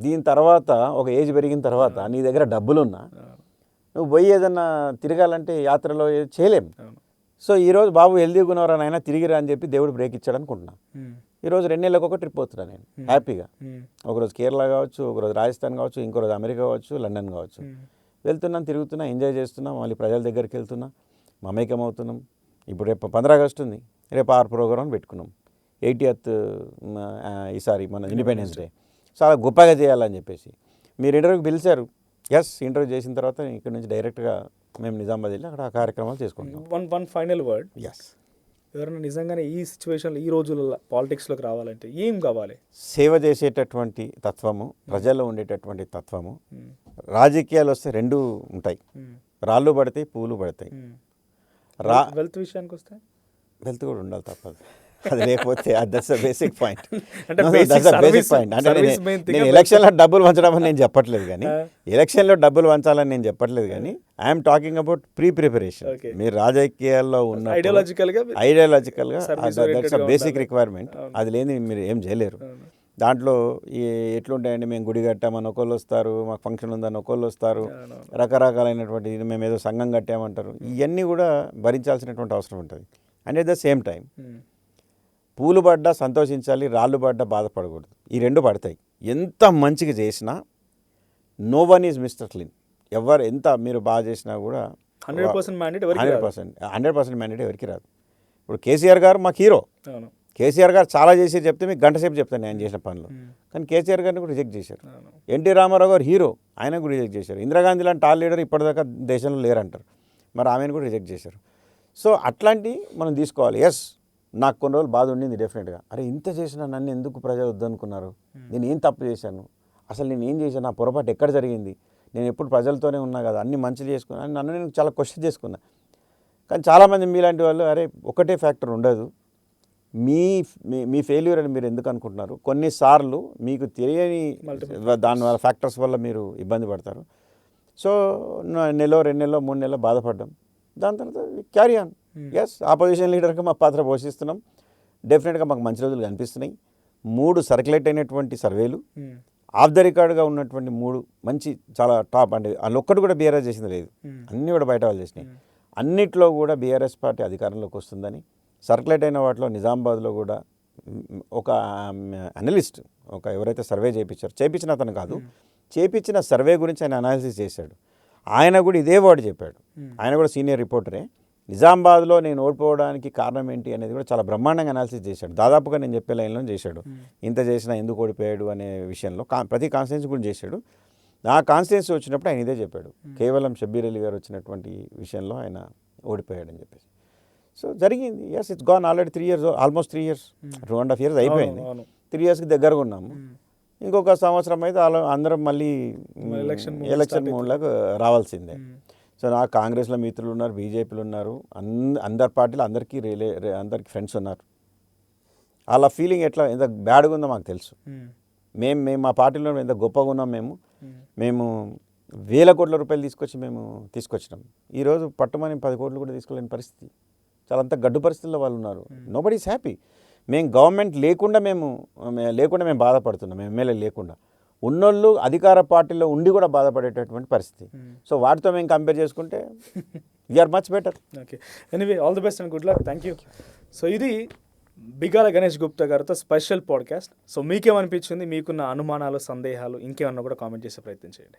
దీని తర్వాత ఒక ఏజ్ పెరిగిన తర్వాత నీ దగ్గర డబ్బులున్నా నువ్వు పోయి ఏదన్నా తిరగాలంటే యాత్రలో చేయలేం. సో ఈరోజు బాబు హెల్దీగా ఉన్నవారు అయినా తిరిగిరా అని చెప్పి దేవుడు బ్రేక్ ఇచ్చాడు అనుకుంటున్నా. ఈరోజు 2 నెలలకు ఒక ట్రిప్ పోతున్నా నేను హ్యాపీగా. ఒకరోజు కేరళ కావచ్చు, ఒకరోజు రాజస్థాన్ కావచ్చు, ఇంకో రోజు అమెరికా కావచ్చు, లండన్ కావచ్చు. వెళ్తున్నాం, తిరుగుతున్నా, ఎంజాయ్ చేస్తున్నాం, మళ్ళీ ప్రజల దగ్గరికి వెళ్తున్నా, మమేకం అవుతున్నాం. ఇప్పుడు రేపు 15 ఆగస్టు ఉంది, రేపు 6 ప్రోగ్రాం పెట్టుకున్నాం. 80th ఈసారి మన ఇండిపెండెన్స్ డే చాలా గొప్పగా చేయాలని చెప్పేసి మీరు ఇంటర్వ్యూకి పిలిచారు, ఎస్ ఇంటర్వ్యూ చేసిన తర్వాత ఇక్కడ నుంచి డైరెక్ట్గా మేము నిజామాబాద్ వెళ్ళి అక్కడ ఆ కార్యక్రమాలు చేసుకుంటాం. వన్ ఫైనల్ వర్డ్, ఎస్, ఎవరైనా నిజంగానే ఈ సిచ్యువేషన్లో ఈ రోజులలో పాలిటిక్స్లోకి రావాలంటే ఏం కావాలి? సేవ చేసేటటువంటి తత్వము, ప్రజల్లో ఉండేటటువంటి తత్వము. రాజకీయాలు వస్తే రెండు ఉంటాయి, రాళ్ళు పడతాయి, పూలు పడతాయి. వెల్త్ విషయానికి వస్తే వెల్త్ కూడా ఉండాలి, తప్పదు. అది లేకపోతే దట్స్ ద బేసిక్ పాయింట్. అంటే basic service అంటే main thing. నేను ఎలక్షన్లో డబ్బులు వంచడం అని నేను చెప్పట్లేదు కానీ, ఎలక్షన్లో డబ్బులు వంచాలని నేను చెప్పట్లేదు కానీ, I'm talking about preparation. Okay. మీరు రాజకీయాల్లో ఉన్న ఐడియాలజికల్గా ఐడియాలజికల్గా Service దట్స్ oriented గా బేసిక్ ఉండాలి. రిక్వైర్మెంట్. అది లేని మీరు ఏం చేయలేరు. దాంట్లో ఎట్లుంటాయండి, మేము గుడి కట్టామని ఒకళ్ళు వస్తారు, మాకు ఫంక్షన్ ఉందని ఒకళ్ళు వస్తారు, రకరకాలైనటువంటి ఇది మేము ఏదో సంఘం కట్టామంటారు. ఇవన్నీ కూడా భరించాల్సినటువంటి అవసరం ఉంటుంది. And at the same time పూలు పడ్డా సంతోషించాలి, రాళ్ళు పడ్డా బాధపడకూడదు. ఈ రెండు పడతాయి. ఎంత మంచిగా చేసినా no one is mister clean. ఎవరు ఎంత మీరు బాగా చేసినా కూడా 100% మ్యాండేట్ 100% మ్యాండేట్ ఎవరికి రాదు. ఇప్పుడు కేసీఆర్ గారు మాకు హీరో. అవును. కేసీఆర్ గారు చాలా చేసి చెప్తే మీకు గంట సేపు చెప్తాను ఆయన చేసిన పనులు. కానీ కేసీఆర్ గారిని కూడా రిజెక్ట్ చేశారు. ఎన్టీ రామారావు గారు హీరో, ఆయన కూడా రిజెక్ట్ చేశారు. ఇందిరాగాంధీ లాంటి టాల్ లీడర్ ఇప్పటిదాకా దేశంలో లేరంటారు, మరి ఆమెను కూడా రిజెక్ట్ చేశారు. సో అట్లాంటివి మనం తీసుకోవాలి. ఎస్, నాకు కొన్ని రోజులు బాధ ఉండింది డెఫినెట్గా. అరే ఇంత చేసినా నన్ను ఎందుకు ప్రజలు వద్దనుకున్నారు, నేను ఏం తప్పు చేశాను, అసలు నేను ఏం చేశాను, నా పొరపాటు ఎక్కడ జరిగింది, నేను ఎప్పుడు ప్రజలతోనే ఉన్నా కదా, అన్ని మంచి చేసుకున్నాను, నన్ను నేను చాలా క్వశ్చన్ చేసుకున్నా. కానీ చాలామంది మీలాంటి వాళ్ళు అరే ఒకటే ఫ్యాక్టర్ ఉండదు, మీ ఫెయిల్యూర్ అని మీరు ఎందుకు అనుకుంటున్నారు, కొన్నిసార్లు మీకు తెలియని దానివల్ల ఫ్యాక్టర్స్ వల్ల మీరు ఇబ్బంది పడతారు. సో నెలలో 2 నెలలో 3 నెలలో బాధపడ్డాం. దాని తర్వాత క్యారీ ఆన్. ఎస్, ఆపోజిషన్ లీడర్గా మా పాత్ర పోషిస్తున్నాం. డెఫినెట్గా మాకు మంచి రోజులు కనిపిస్తున్నాయి. 3 సర్క్యులేట్ అయినటువంటి సర్వేలు, ఆఫ్ ద రికార్డ్గా ఉన్నటువంటి 3 మంచి చాలా టాప్. అంటే అందులో ఒక్కటి కూడా బీఆర్ఎస్ చేసింది లేదు, అన్నీ కూడా బయట వాళ్ళు చేసినాయి. అన్నిట్లో కూడా బీఆర్ఎస్ పార్టీ అధికారంలోకి వస్తుందని, సర్క్యులేట్ అయిన వాటిలో నిజామాబాద్లో కూడా ఒక అనలిస్ట్, ఒక ఎవరైతే సర్వే చేయించిన అతను కాదు, చేయించిన సర్వే గురించి ఆయన అనాలిసిస్ చేశాడు. ఆయన కూడా ఇదే వర్డ్ చెప్పాడు. ఆయన కూడా సీనియర్ రిపోర్టరే. నిజామాబాద్లో నేను ఓడిపోవడానికి కారణం ఏంటి అనేది కూడా చాలా బ్రహ్మాండంగా అనాలిసిస్ చేశాడు. దాదాపుగా నేను చెప్పే లైన్లో చేశాడు. ఇంత చేసినా ఎందుకు ఓడిపోయాడు అనే విషయంలో ప్రతి కాన్స్టిట్యున్సీ కూడా చేశాడు. ఆ కాన్స్టిట్యున్సీ వచ్చినప్పుడు ఆయన ఇదే చెప్పాడు. కేవలం షబ్బీర్ అలీ గారు వచ్చినటువంటి విషయంలో ఆయన ఓడిపోయాడని చెప్పేసి. సో జరిగింది. Yes, it's gone already 3 years, almost 3 years, 2.5 years అయిపోయింది. 3 yearsకి దగ్గరగా ఉన్నాము. ఇంకొక సంవత్సరం అయితే అందరం మళ్ళీ ఎలక్షన్ మూడ్లోకి రావాల్సిందే. సో నాకు కాంగ్రెస్లో మిత్రులు ఉన్నారు, బీజేపీలు ఉన్నారు, అందరి పార్టీలు అందరికీ అందరికీ ఫ్రెండ్స్ ఉన్నారు. అలా ఫీలింగ్ ఎట్లా ఎంత బ్యాడ్గా ఉందో మాకు తెలుసు. మేము మా పార్టీలో ఎంత గొప్పగా ఉన్నాం. మేము వేల కోట్ల రూపాయలు తీసుకొచ్చినాం. ఈరోజు పట్టుమని 10 కోట్లు కూడా తీసుకోలేని పరిస్థితి. చాలా అంత గడ్డు పరిస్థితుల్లో వాళ్ళు ఉన్నారు. Nobody is happy. మేము గవర్నమెంట్ లేకుండా మేము బాధపడుతున్నాం. మేము ఎమ్మెల్యే లేకుండా ఉన్నోళ్ళు అధికార పార్టీలో ఉండి కూడా బాధపడేటటువంటి పరిస్థితి. సో వాటితో మేము కంపేర్ చేసుకుంటే we are much better. Okay, anyway all the best and good luck. Thank you. So ఇది బిగాల గణేష్ గుప్తా గారితో స్పెషల్ పాడ్కాస్ట్. సో మీకేమనిపించింది, మీకున్న అనుమానాలు, సందేహాలు ఇంకేమన్నా కూడా కామెంట్ చేసే ప్రయత్నం చేయండి.